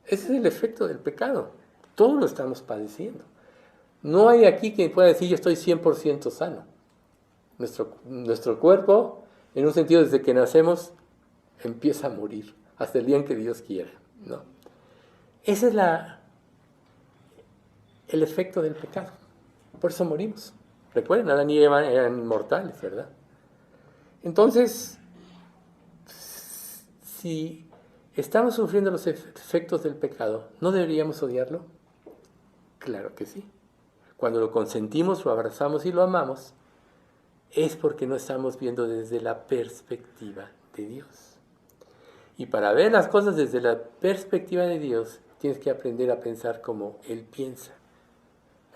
Ese es el efecto del pecado. Todos lo estamos padeciendo. No hay aquí quien pueda decir yo estoy 100% sano. Nuestro cuerpo, en un sentido, desde que nacemos, empieza a morir, hasta el día en que Dios quiera, ¿no? Ese es el efecto del pecado. Por eso morimos. Recuerden, Adán y Eva eran inmortales, ¿verdad? Entonces, si estamos sufriendo los efectos del pecado, ¿no deberíamos odiarlo? Claro que sí. Cuando lo consentimos, lo abrazamos y lo amamos, es porque no estamos viendo desde la perspectiva de Dios. Y para ver las cosas desde la perspectiva de Dios, tienes que aprender a pensar como Él piensa.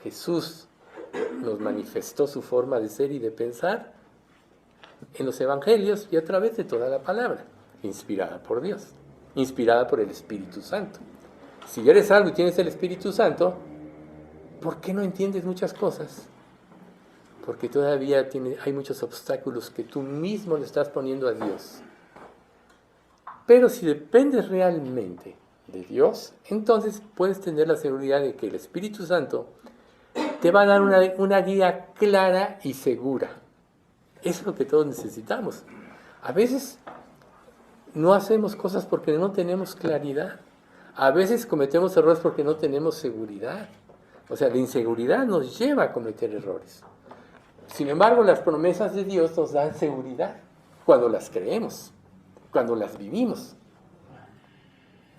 Jesús nos manifestó su forma de ser y de pensar en los evangelios y a través de toda la palabra, inspirada por Dios, inspirada por el Espíritu Santo. Si eres salvo y tienes el Espíritu Santo, ¿por qué no entiendes muchas cosas? Porque todavía hay muchos obstáculos que tú mismo le estás poniendo a Dios. Pero si dependes realmente de Dios, entonces puedes tener la seguridad de que el Espíritu Santo te va a dar una guía clara y segura. Eso es lo que todos necesitamos. A veces no hacemos cosas porque no tenemos claridad. A veces cometemos errores porque no tenemos seguridad. O sea, la inseguridad nos lleva a cometer errores. Sin embargo, las promesas de Dios nos dan seguridad cuando las creemos, cuando las vivimos.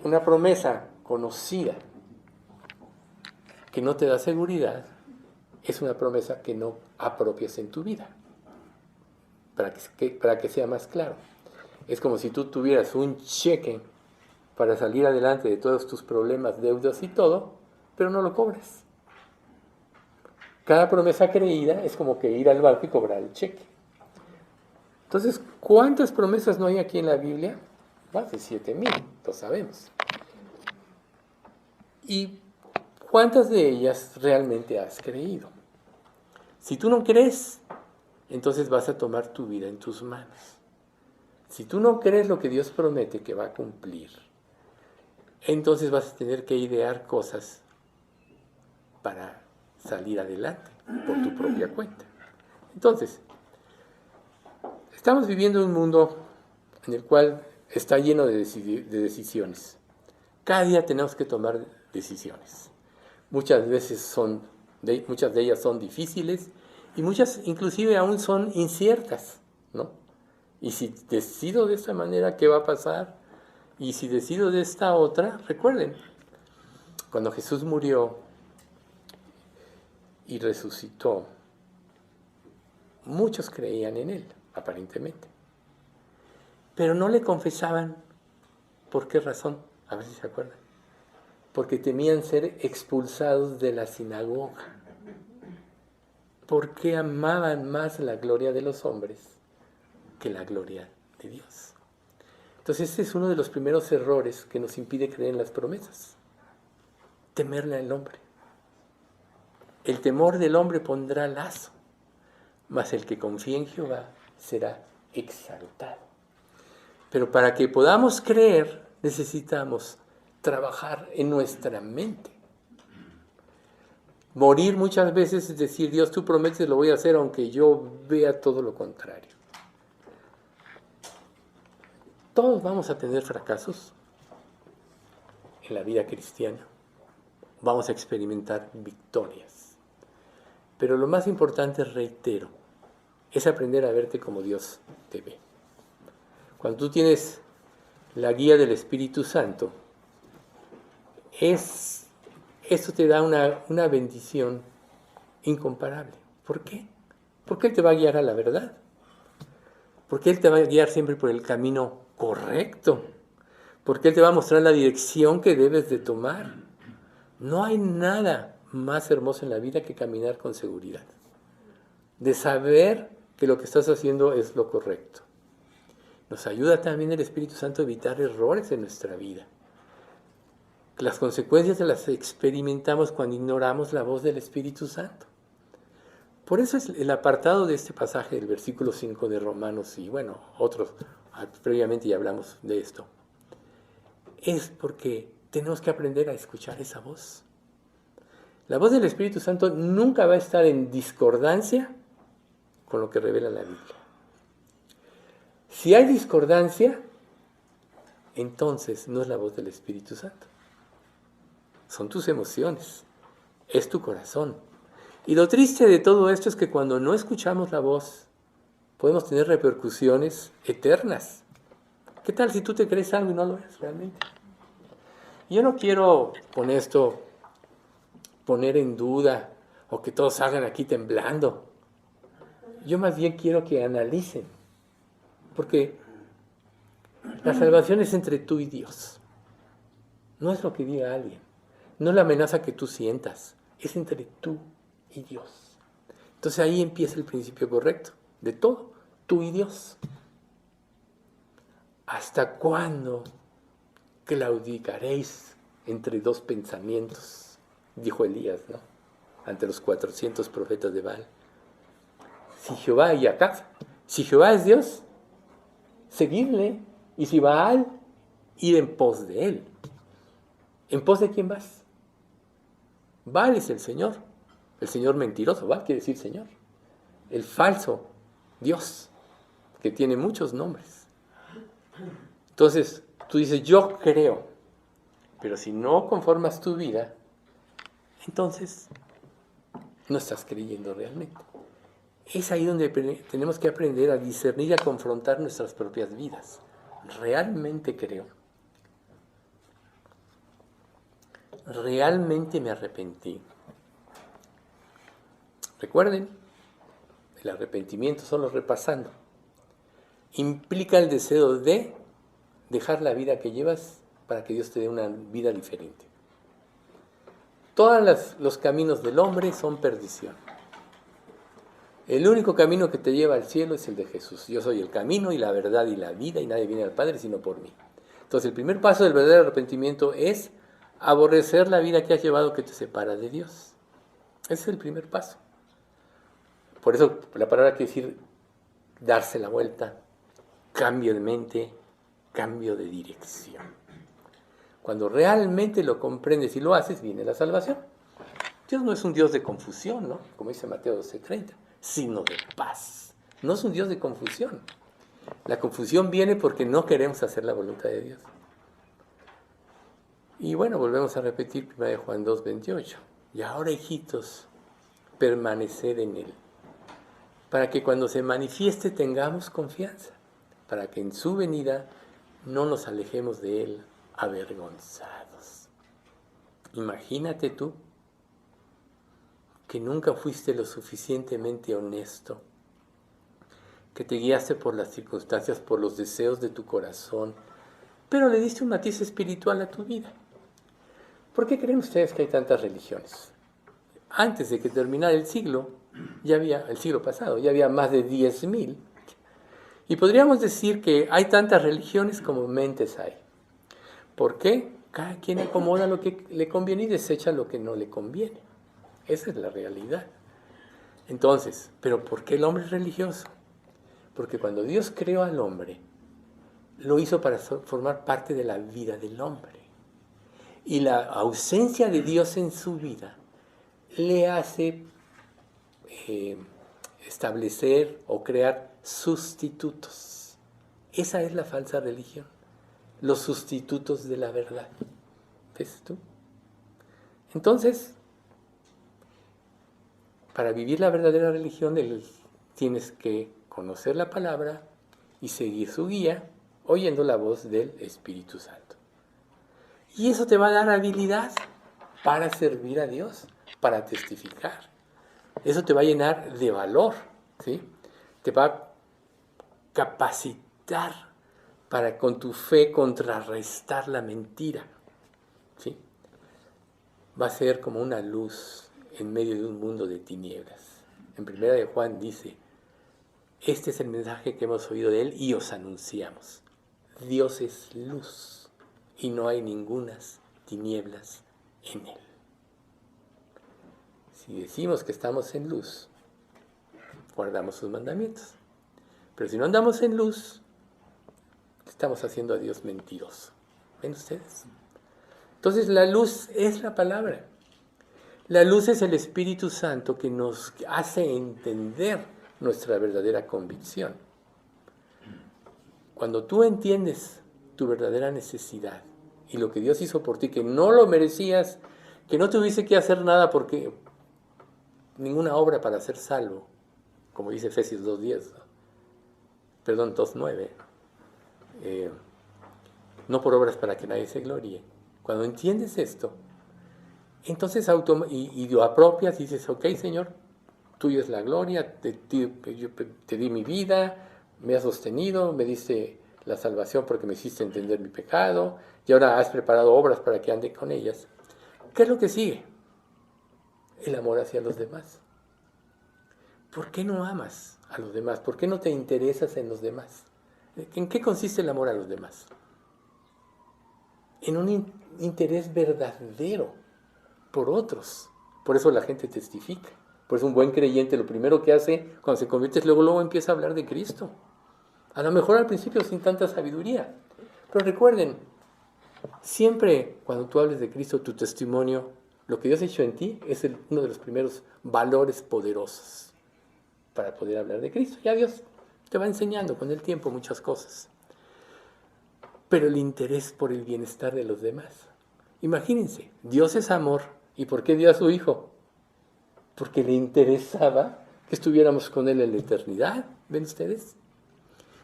Una promesa conocida que no te da seguridad es una promesa que no apropias en tu vida. Para que sea más claro. Es como si tú tuvieras un cheque para salir adelante de todos tus problemas, deudas y todo, pero no lo cobras. Cada promesa creída es como que ir al banco y cobrar el cheque. Entonces, ¿cuántas promesas no hay aquí en la Biblia? Más de 7,000, lo sabemos. ¿Y cuántas de ellas realmente has creído? Si tú no crees, entonces vas a tomar tu vida en tus manos. Si tú no crees lo que Dios promete que va a cumplir, entonces vas a tener que idear cosas para salir adelante por tu propia cuenta. Entonces, estamos viviendo un mundo en el cual está lleno de decisiones. Cada día tenemos que tomar decisiones. Muchas de ellas son difíciles y muchas inclusive aún son inciertas, ¿no? Y si decido de esta manera, ¿qué va a pasar? Y si decido de esta otra, recuerden, cuando Jesús murió y resucitó, muchos creían en Él, aparentemente. Pero no le confesaban. ¿Por qué razón? A ver si se acuerdan. Porque temían ser expulsados de la sinagoga. Porque amaban más la gloria de los hombres que la gloria de Dios. Entonces este es uno de los primeros errores que nos impide creer en las promesas. Temerle al hombre. El temor del hombre pondrá lazo, mas el que confía en Jehová será exaltado. Pero para que podamos creer, necesitamos trabajar en nuestra mente. Morir muchas veces es decir, Dios, tú prometes, lo voy a hacer aunque yo vea todo lo contrario. Todos vamos a tener fracasos en la vida cristiana. Vamos a experimentar victorias. Pero lo más importante, reitero, es aprender a verte como Dios te ve. Cuando tú tienes la guía del Espíritu Santo, esto te da una bendición incomparable. ¿Por qué? Porque Él te va a guiar a la verdad. Porque Él te va a guiar siempre por el camino correcto. Porque Él te va a mostrar la dirección que debes de tomar. No hay nada más hermoso en la vida que caminar con seguridad. De saber que lo que estás haciendo es lo correcto. Nos ayuda también el Espíritu Santo a evitar errores en nuestra vida. Las consecuencias las experimentamos cuando ignoramos la voz del Espíritu Santo. Por eso es el apartado de este pasaje del versículo 5 de Romanos, y bueno, otros, previamente ya hablamos de esto. Es porque tenemos que aprender a escuchar esa voz. La voz del Espíritu Santo nunca va a estar en discordancia con lo que revela la Biblia. Si hay discordancia, entonces no es la voz del Espíritu Santo. Son tus emociones, es tu corazón. Y lo triste de todo esto es que cuando no escuchamos la voz, podemos tener repercusiones eternas. ¿Qué tal si tú te crees algo y no lo eres realmente? Yo no quiero con esto poner en duda o que todos salgan aquí temblando. Yo más bien quiero que analicen, porque la salvación es entre tú y Dios. No es lo que diga alguien. No es la amenaza que tú sientas, es entre tú y Dios. Entonces ahí empieza el principio correcto de todo, tú y Dios. ¿Hasta cuándo claudicaréis entre dos pensamientos? Dijo Elías, ¿no? Ante los 400 profetas de Baal. Si Jehová y Acab, si Jehová es Dios, seguidle, y si Baal, ir en pos de él. ¿En pos de quién vas? Baal es el Señor mentiroso, Baal quiere decir Señor, el falso Dios, que tiene muchos nombres. Entonces, tú dices, yo creo, pero si no conformas tu vida, entonces no estás creyendo realmente. Es ahí donde tenemos que aprender a discernir y a confrontar nuestras propias vidas. ¿Realmente creo? ¿Realmente me arrepentí? Recuerden, el arrepentimiento, solo repasando, implica el deseo de dejar la vida que llevas para que Dios te dé una vida diferente. Todos los caminos del hombre son perdición. El único camino que te lleva al cielo es el de Jesús. Yo soy el camino y la verdad y la vida, y nadie viene al Padre sino por mí. Entonces el primer paso del verdadero arrepentimiento es aborrecer la vida que has llevado que te separa de Dios. Ese es el primer paso. Por eso la palabra quiere decir darse la vuelta, cambio de mente, cambio de dirección. Cuando realmente lo comprendes y lo haces, viene la salvación. Dios no es un Dios de confusión, ¿no? Como dice Mateo 12:30, sino de paz. No es un Dios de confusión. La confusión viene porque no queremos hacer la voluntad de Dios. Y bueno, volvemos a repetir 1 Juan 2:28. Y ahora, hijitos, permaneced en Él, para que cuando se manifieste tengamos confianza, para que en su venida no nos alejemos de Él avergonzados. Imagínate tú que nunca fuiste lo suficientemente honesto, que te guiaste por las circunstancias, por los deseos de tu corazón, pero le diste un matiz espiritual a tu vida. ¿Por qué creen ustedes que hay tantas religiones? Antes de que terminara el siglo pasado, ya había más de 10,000. Y podríamos decir que hay tantas religiones como mentes hay. ¿Por qué? Cada quien acomoda lo que le conviene y desecha lo que no le conviene. Esa es la realidad. Entonces, ¿pero por qué el hombre es religioso? Porque cuando Dios creó al hombre, lo hizo para formar parte de la vida del hombre. Y la ausencia de Dios en su vida le hace establecer o crear sustitutos. Esa es la falsa religión, los sustitutos de la verdad. ¿Ves tú? Entonces, para vivir la verdadera religión tienes que conocer la palabra y seguir su guía, oyendo la voz del Espíritu Santo. Y eso te va a dar habilidad para servir a Dios, para testificar. Eso te va a llenar de valor, ¿sí? Te va a capacitar para con tu fe contrarrestar la mentira, ¿sí? Va a ser como una luz en medio de un mundo de tinieblas. En 1 de Juan dice, este es el mensaje que hemos oído de él y os anunciamos. Dios es luz y no hay ningunas tinieblas en él. Si decimos que estamos en luz, guardamos sus mandamientos. Pero si no andamos en luz, estamos haciendo a Dios mentiroso. ¿Ven ustedes? Entonces la luz es la palabra. La luz es el Espíritu Santo que nos hace entender nuestra verdadera convicción. Cuando tú entiendes tu verdadera necesidad y lo que Dios hizo por ti, que no lo merecías, que no tuviste que hacer nada porque ninguna obra para ser salvo, como dice Efesios 2:10, perdón, 2:9, no por obras para que nadie se gloríe. Cuando entiendes esto, entonces y lo apropias y dices, ok, Señor, tuyo es la gloria, yo te di mi vida, me has sostenido, me diste la salvación porque me hiciste entender mi pecado, y ahora has preparado obras para que ande con ellas. ¿Qué es lo que sigue? El amor hacia los demás. ¿Por qué no amas a los demás? ¿Por qué no te interesas en los demás? ¿En qué consiste el amor a los demás? En un interés verdadero por otros. Por eso la gente testifica. Por eso un buen creyente lo primero que hace cuando se convierte es luego empieza a hablar de Cristo. A lo mejor al principio sin tanta sabiduría. Pero recuerden, siempre cuando tú hables de Cristo, tu testimonio, lo que Dios ha hecho en ti es uno de los primeros valores poderosos para poder hablar de Cristo. Ya Dios te va enseñando con el tiempo muchas cosas. Pero el interés por el bienestar de los demás. Imagínense, Dios es amor. ¿Y por qué dio a su Hijo? Porque le interesaba que estuviéramos con Él en la eternidad. ¿Ven ustedes?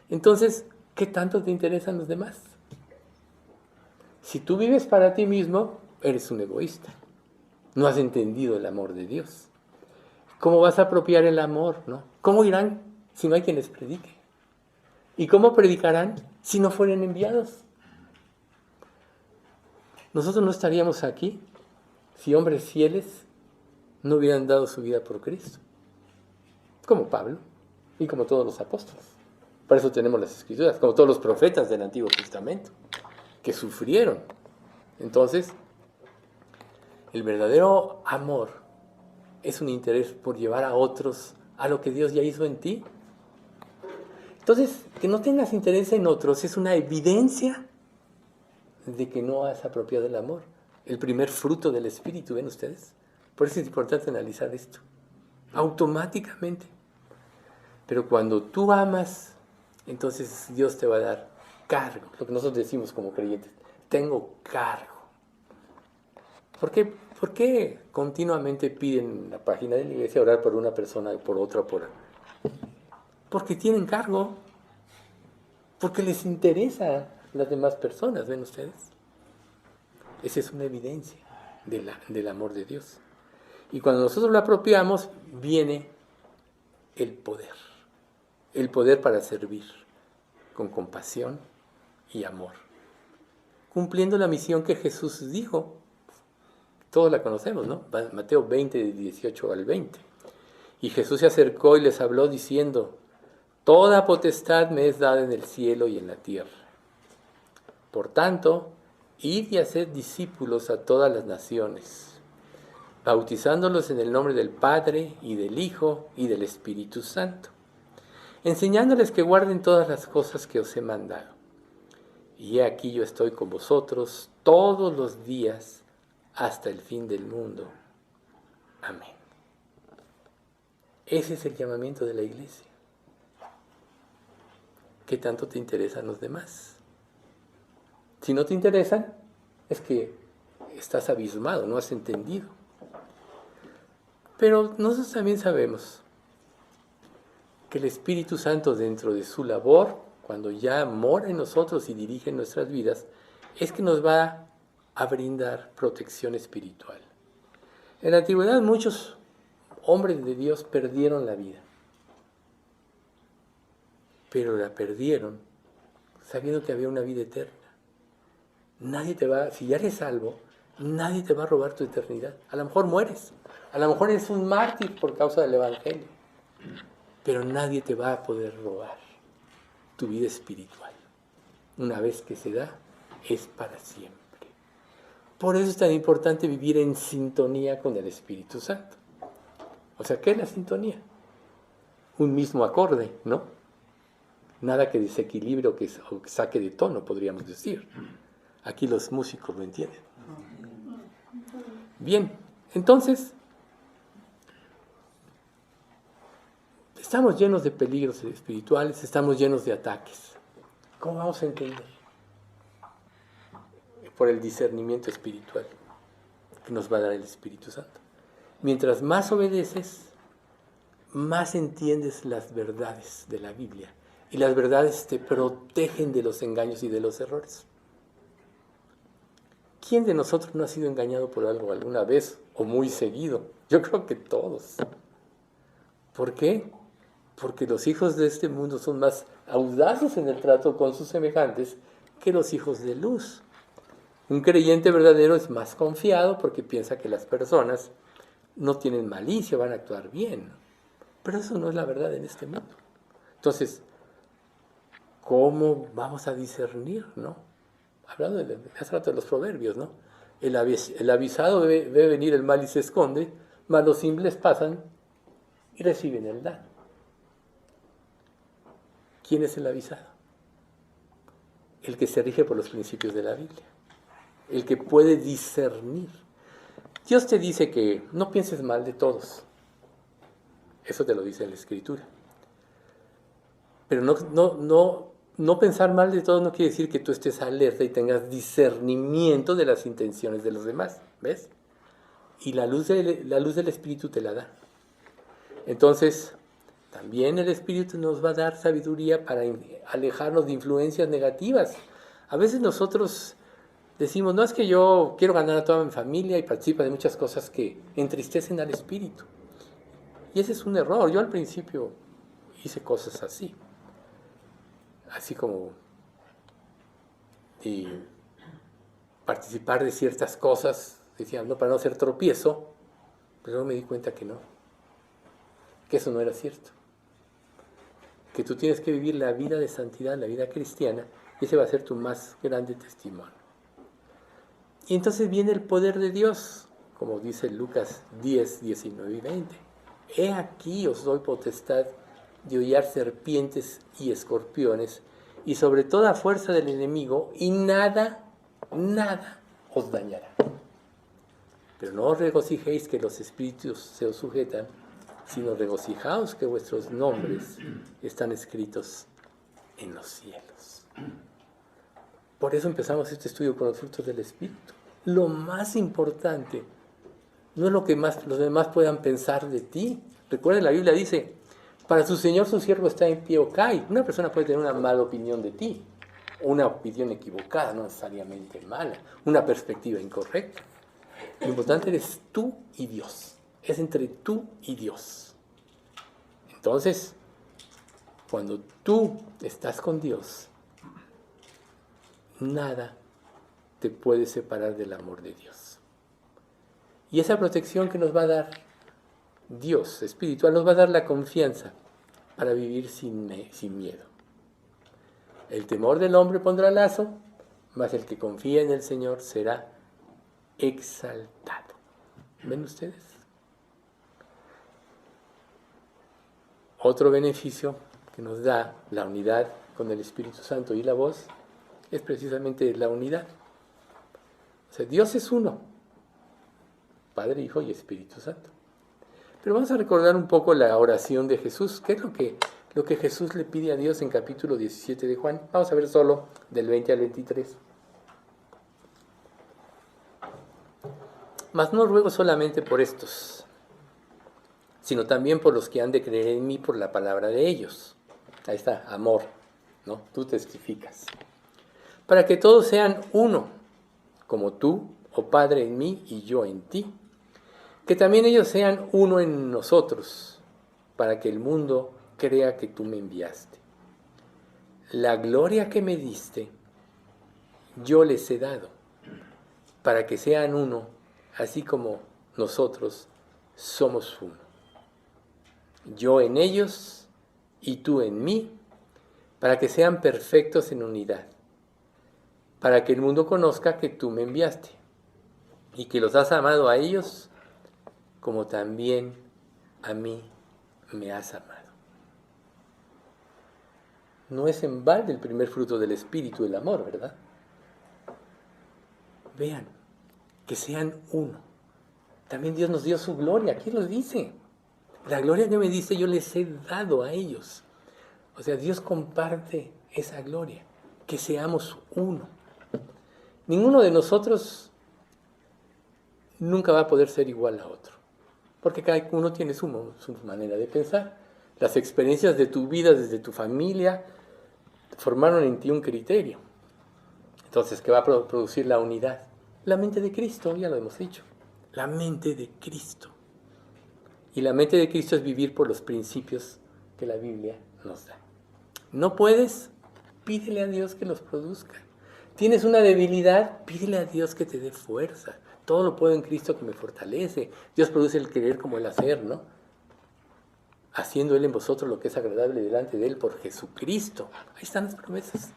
Entonces, ¿qué tanto te interesan los demás? Si tú vives para ti mismo, eres un egoísta. No has entendido el amor de Dios. ¿Cómo vas a apropiar el amor, no? ¿Cómo irán si no hay quien les predique? ¿Y cómo predicarán si no fueren enviados? Nosotros no estaríamos aquí si hombres fieles no hubieran dado su vida por Cristo, como Pablo y como todos los apóstoles. Por eso tenemos las Escrituras, como todos los profetas del Antiguo Testamento, que sufrieron. Entonces, el verdadero amor es un interés por llevar a otros a lo que Dios ya hizo en ti. Entonces, que no tengas interés en otros es una evidencia de que no has apropiado el amor. El primer fruto del Espíritu, ¿ven ustedes? Por eso es importante analizar esto. Automáticamente. Pero cuando tú amas, entonces Dios te va a dar cargo. Lo que nosotros decimos como creyentes. Tengo cargo. ¿Por qué continuamente piden en la página de la iglesia orar por una persona y por otra? Porque tienen cargo. Porque les interesa las demás personas, ¿ven ustedes? Esa es una evidencia del amor de Dios. Y cuando nosotros lo apropiamos, viene el poder para servir con compasión y amor, cumpliendo la misión que Jesús dijo. Todos la conocemos, ¿no? Mateo 20, 18 al 20. Y Jesús se acercó y les habló diciendo, toda potestad me es dada en el cielo y en la tierra. Por tanto, id y haced discípulos a todas las naciones, bautizándolos en el nombre del Padre, y del Hijo, y del Espíritu Santo, enseñándoles que guarden todas las cosas que os he mandado. Y he aquí yo estoy con vosotros todos los días hasta el fin del mundo. Amén. Ese es el llamamiento de la iglesia. ¿Qué tanto te interesan los demás? Si no te interesan, es que estás abismado, no has entendido. Pero nosotros también sabemos que el Espíritu Santo, dentro de su labor, cuando ya mora en nosotros y dirige nuestras vidas, es que nos va a brindar protección espiritual. En la antigüedad muchos hombres de Dios perdieron la vida, pero la perdieron sabiendo que había una vida eterna. Nadie te va, si ya eres salvo, nadie te va a robar tu eternidad. A lo mejor mueres, a lo mejor eres un mártir por causa del Evangelio, pero nadie te va a poder robar tu vida espiritual. Una vez que se da, es para siempre. Por eso es tan importante vivir en sintonía con el Espíritu Santo. O sea, ¿qué es la sintonía? Un mismo acorde, ¿no? Nada que desequilibre o que saque de tono, podríamos decir. Aquí los músicos lo entienden. Bien, entonces, estamos llenos de peligros espirituales, estamos llenos de ataques. ¿Cómo vamos a entender? Por el discernimiento espiritual que nos va a dar el Espíritu Santo. Mientras más obedeces, más entiendes las verdades de la Biblia. Y las verdades te protegen de los engaños y de los errores. ¿Quién de nosotros no ha sido engañado por algo alguna vez o muy seguido? Yo creo que todos. ¿Por qué? Porque los hijos de este mundo son más audaces en el trato con sus semejantes que los hijos de luz. Un creyente verdadero es más confiado porque piensa que las personas no tienen malicia, van a actuar bien. Pero eso no es la verdad en este mundo. Entonces, ¿cómo vamos a discernir, no? Hablando hace rato de los proverbios, ¿no? El avisado ve venir el mal y se esconde, mas los simples pasan y reciben el daño. ¿Quién es el avisado? El que se rige por los principios de la Biblia. El que puede discernir. Dios te dice que no pienses mal de todos. Eso te lo dice la Escritura. Pero no pensar mal de todos no quiere decir que tú estés alerta y tengas discernimiento de las intenciones de los demás. ¿Ves? Y la luz del Espíritu te la da. Entonces, también el Espíritu nos va a dar sabiduría para alejarnos de influencias negativas. A veces nosotros decimos, no es que yo quiero ganar a toda mi familia y participa de muchas cosas que entristecen al espíritu. Y ese es un error. Yo al principio hice cosas así. Así como participar de ciertas cosas, decía, no, para no ser tropiezo, pero luego me di cuenta que no. Que eso no era cierto. Que tú tienes que vivir la vida de santidad, la vida cristiana, y ese va a ser tu más grande testimonio. Y entonces viene el poder de Dios, como dice Lucas 10, 19 y 20. He aquí os doy potestad de hollar serpientes y escorpiones, y sobre toda fuerza del enemigo, y nada os dañará. Pero no os regocijéis que los espíritus se os sujetan, sino regocijaos que vuestros nombres están escritos en los cielos. Por eso empezamos este estudio con los frutos del Espíritu. Lo más importante no es lo que los demás puedan pensar de ti. Recuerden, la Biblia dice, para su Señor su siervo está en pie o cae. Una persona puede tener una mala opinión de ti, una opinión equivocada, no necesariamente mala, una perspectiva incorrecta. Lo importante eres tú y Dios. Es entre tú y Dios. Entonces, cuando tú estás con Dios, nada te puede separar del amor de Dios. Y esa protección que nos va a dar Dios espiritual nos va a dar la confianza para vivir sin miedo. El temor del hombre pondrá lazo, mas el que confía en el Señor será exaltado. ¿Ven ustedes? Otro beneficio que nos da la unidad con el Espíritu Santo y la voz es precisamente la unidad. O sea, Dios es uno, Padre, Hijo y Espíritu Santo. Pero vamos a recordar un poco la oración de Jesús. ¿Qué es lo que Jesús le pide a Dios en capítulo 17 de Juan? Vamos a ver solo del 20 al 23. Mas no ruego solamente por estos, sino también por los que han de creer en mí por la palabra de ellos. Ahí está, amor, ¿no? Tú testificas. Para que todos sean uno, como tú, oh Padre, en mí y yo en ti. Que también ellos sean uno en nosotros, para que el mundo crea que tú me enviaste. La gloria que me diste, yo les he dado, para que sean uno, así como nosotros somos uno. Yo en ellos y tú en mí, para que sean perfectos en unidad, para que el mundo conozca que tú me enviaste y que los has amado a ellos como también a mí me has amado. No es en balde el primer fruto del Espíritu, el amor, ¿verdad? Vean, que sean uno. También Dios nos dio su gloria, aquí lo dice. La gloria que me dice yo les he dado a ellos. O sea, Dios comparte esa gloria, que seamos uno. Ninguno de nosotros nunca va a poder ser igual a otro, porque cada uno tiene su manera de pensar. Las experiencias de tu vida, desde tu familia, formaron en ti un criterio. Entonces, ¿qué va a producir la unidad? La mente de Cristo, ya lo hemos dicho. La mente de Cristo. Y la mente de Cristo es vivir por los principios que la Biblia nos da. ¿No puedes? Pídele a Dios que los produzca. ¿Tienes una debilidad? Pídele a Dios que te dé fuerza. Todo lo puedo en Cristo que me fortalece. Dios produce el querer como el hacer, ¿no? Haciendo Él en vosotros lo que es agradable delante de Él por Jesucristo. Ahí están las promesas.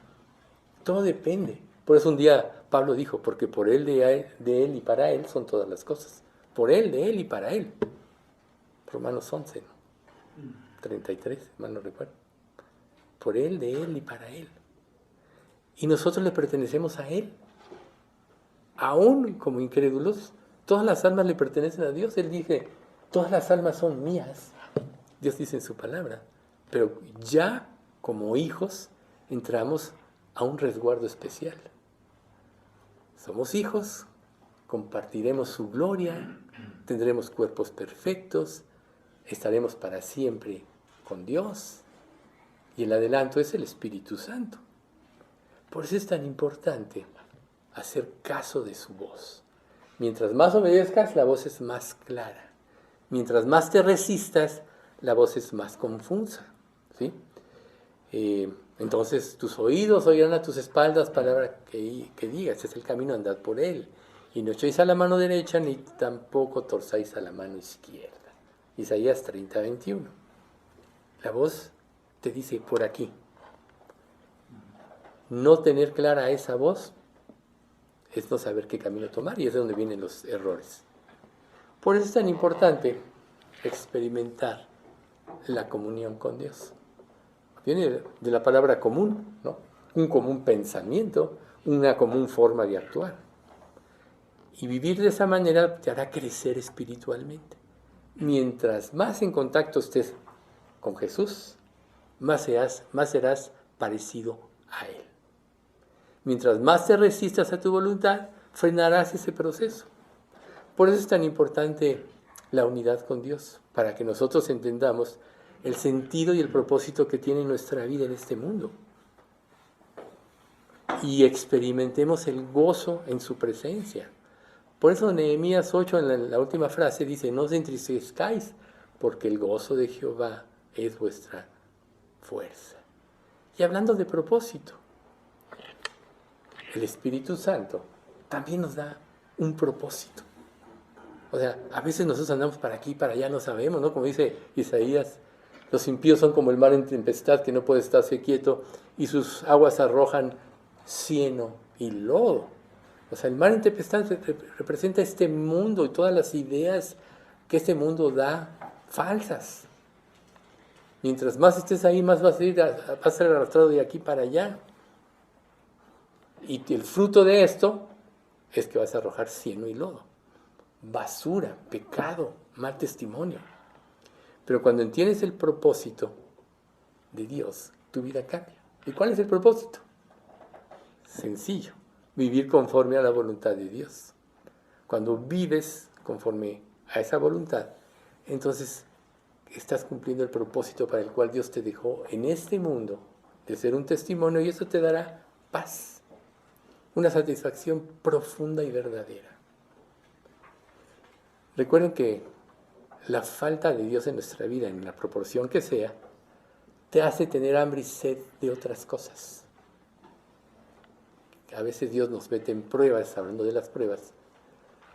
Todo depende. Por eso un día Pablo dijo, porque por Él, de Él y para Él son todas las cosas. Por Él, de Él y para Él. Romanos 11, ¿no? 33, mal no recuerdo. Por Él, de Él y para Él. Y nosotros le pertenecemos a Él. Aún como incrédulos, todas las almas le pertenecen a Dios. Él dice, todas las almas son mías. Dios dice en su palabra. Pero ya como hijos entramos a un resguardo especial. Somos hijos, compartiremos su gloria, tendremos cuerpos perfectos, estaremos para siempre con Dios. Y el adelanto es el Espíritu Santo. Por eso es tan importante hacer caso de su voz. Mientras más obedezcas, la voz es más clara. Mientras más te resistas, la voz es más confusa. ¿Sí? Entonces tus oídos oirán a tus espaldas palabra que digas. Es el camino, andad por él. Y no echéis a la mano derecha, ni tampoco torzáis a la mano izquierda. Isaías 30, 21. La voz te dice por aquí. No tener clara esa voz es no saber qué camino tomar, y es de donde vienen los errores. Por eso es tan importante experimentar la comunión con Dios. Viene de la palabra común, ¿no? Un común pensamiento, una común forma de actuar. Y vivir de esa manera te hará crecer espiritualmente. Mientras más en contacto estés con Jesús, más serás parecido a Él. Mientras más te resistas a tu voluntad, frenarás ese proceso. Por eso es tan importante la unidad con Dios, para que nosotros entendamos el sentido y el propósito que tiene nuestra vida en este mundo. Y experimentemos el gozo en su presencia. Por eso Nehemías 8, en la última frase, dice, no os entristezcáis, porque el gozo de Jehová es vuestra fuerza. Y hablando de propósito, el Espíritu Santo también nos da un propósito. O sea, a veces nosotros andamos para aquí, para allá, no sabemos, ¿no? Como dice Isaías, los impíos son como el mar en tempestad que no puede estarse quieto y sus aguas arrojan cieno y lodo. O sea, el mar en tempestad representa este mundo y todas las ideas que este mundo da falsas. Mientras más estés ahí, más vas a ser arrastrado de aquí para allá. Y el fruto de esto es que vas a arrojar cieno y lodo. Basura, pecado, mal testimonio. Pero cuando entiendes el propósito de Dios, tu vida cambia. ¿Y cuál es el propósito? Sencillo, vivir conforme a la voluntad de Dios. Cuando vives conforme a esa voluntad, entonces estás cumpliendo el propósito para el cual Dios te dejó en este mundo, de ser un testimonio, y eso te dará paz, una satisfacción profunda y verdadera. Recuerden que la falta de Dios en nuestra vida, en la proporción que sea, te hace tener hambre y sed de otras cosas. A veces Dios nos mete en pruebas, hablando de las pruebas,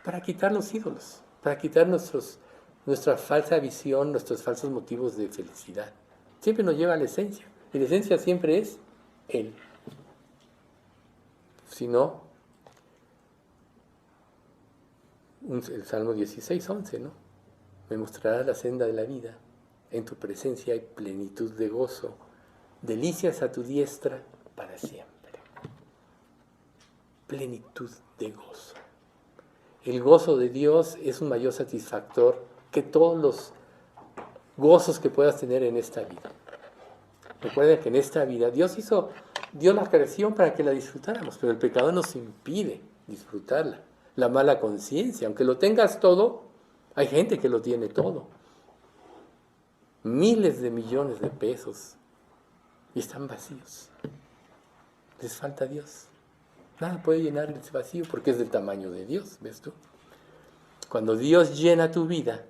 para quitar los ídolos, para quitar nuestra falsa visión, nuestros falsos motivos de felicidad. Siempre nos lleva a la esencia, y la esencia siempre es Él. Si no, el Salmo 16, 11, ¿no? Me mostrarás la senda de la vida, en tu presencia hay plenitud de gozo, delicias a tu diestra para siempre. Plenitud de gozo. El gozo de Dios es un mayor satisfactor que todos los gozos que puedas tener en esta vida. Recuerda que en esta vida Dios dio la creación para que la disfrutáramos, pero el pecado nos impide disfrutarla. La mala conciencia, aunque lo tengas todo, hay gente que lo tiene todo. Miles de millones de pesos y están vacíos. Les falta Dios. Nada puede llenar ese vacío porque es del tamaño de Dios, ¿ves tú? Cuando Dios llena tu vida,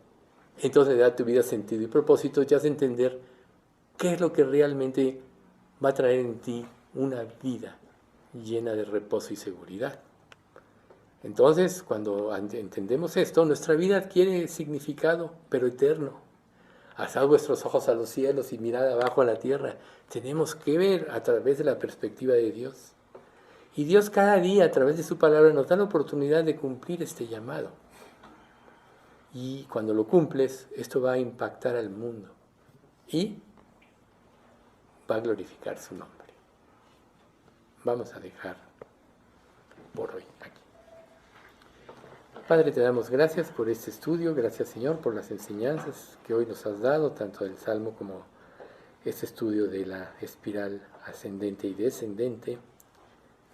entonces le da a tu vida sentido y propósito, te hace entender qué es lo que realmente va a traer en ti una vida llena de reposo y seguridad. Entonces, cuando entendemos esto, nuestra vida adquiere significado, pero eterno. Alzad vuestros ojos a los cielos y mirad abajo a la tierra. Tenemos que ver a través de la perspectiva de Dios. Y Dios cada día, a través de su palabra, nos da la oportunidad de cumplir este llamado. Y cuando lo cumples, esto va a impactar al mundo. Y va a glorificar su nombre. Vamos a dejar por hoy aquí. Padre, te damos gracias por este estudio. Gracias, Señor, por las enseñanzas que hoy nos has dado, tanto del Salmo como este estudio de la espiral ascendente y descendente.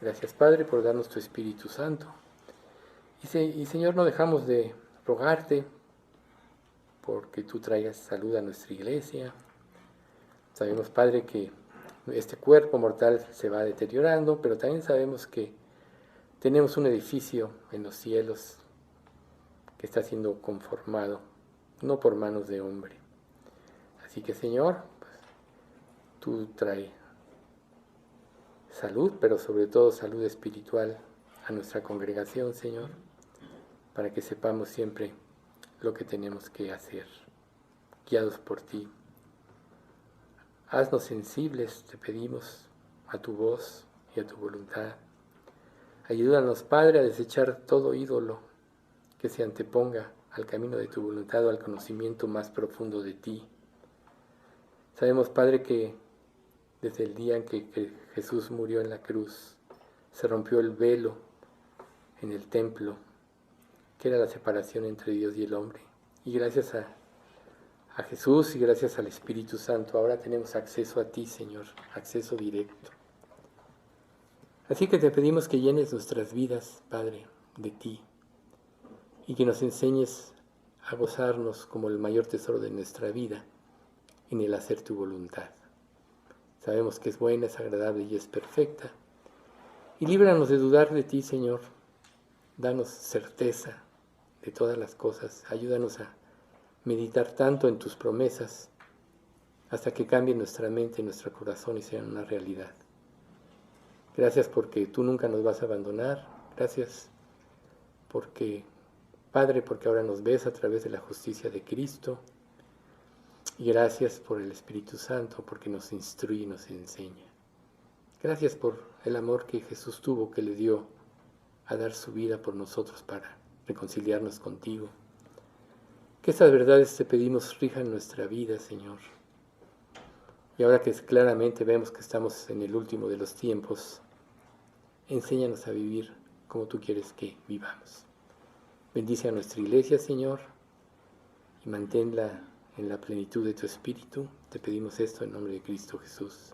Gracias, Padre, por darnos tu Espíritu Santo. Y Señor, no dejamos de rogarte porque tú traigas salud a nuestra iglesia. Sabemos, Padre, que este cuerpo mortal se va deteriorando, pero también sabemos que tenemos un edificio en los cielos que está siendo conformado, no por manos de hombre. Así que, Señor, pues, tú traes salud, pero sobre todo salud espiritual a nuestra congregación, Señor, para que sepamos siempre lo que tenemos que hacer, guiados por ti. Haznos sensibles, te pedimos, a tu voz y a tu voluntad. Ayúdanos, Padre, a desechar todo ídolo que se anteponga al camino de tu voluntad o al conocimiento más profundo de ti. Sabemos, Padre, que desde el día en que Jesús murió en la cruz, se rompió el velo en el templo, que era la separación entre Dios y el hombre. Y gracias a Jesús y gracias al Espíritu Santo, ahora tenemos acceso a ti, Señor, acceso directo. Así que te pedimos que llenes nuestras vidas, Padre, de ti, y que nos enseñes a gozarnos como el mayor tesoro de nuestra vida en el hacer tu voluntad. Sabemos que es buena, es agradable y es perfecta. Y líbranos de dudar de ti, Señor. Danos certeza de todas las cosas. Ayúdanos a meditar tanto en tus promesas hasta que cambie nuestra mente y nuestro corazón y sean una realidad. Gracias porque tú nunca nos vas a abandonar. Gracias porque, Padre, porque ahora nos ves a través de la justicia de Cristo. Y gracias por el Espíritu Santo, porque nos instruye y nos enseña. Gracias por el amor que Jesús tuvo, que le dio a dar su vida por nosotros para reconciliarnos contigo. Que estas verdades te pedimos rijan nuestra vida, Señor. Y ahora que claramente vemos que estamos en el último de los tiempos, enséñanos a vivir como tú quieres que vivamos. Bendice a nuestra iglesia, Señor, y manténla en la plenitud de tu Espíritu. Te pedimos esto en nombre de Cristo Jesús.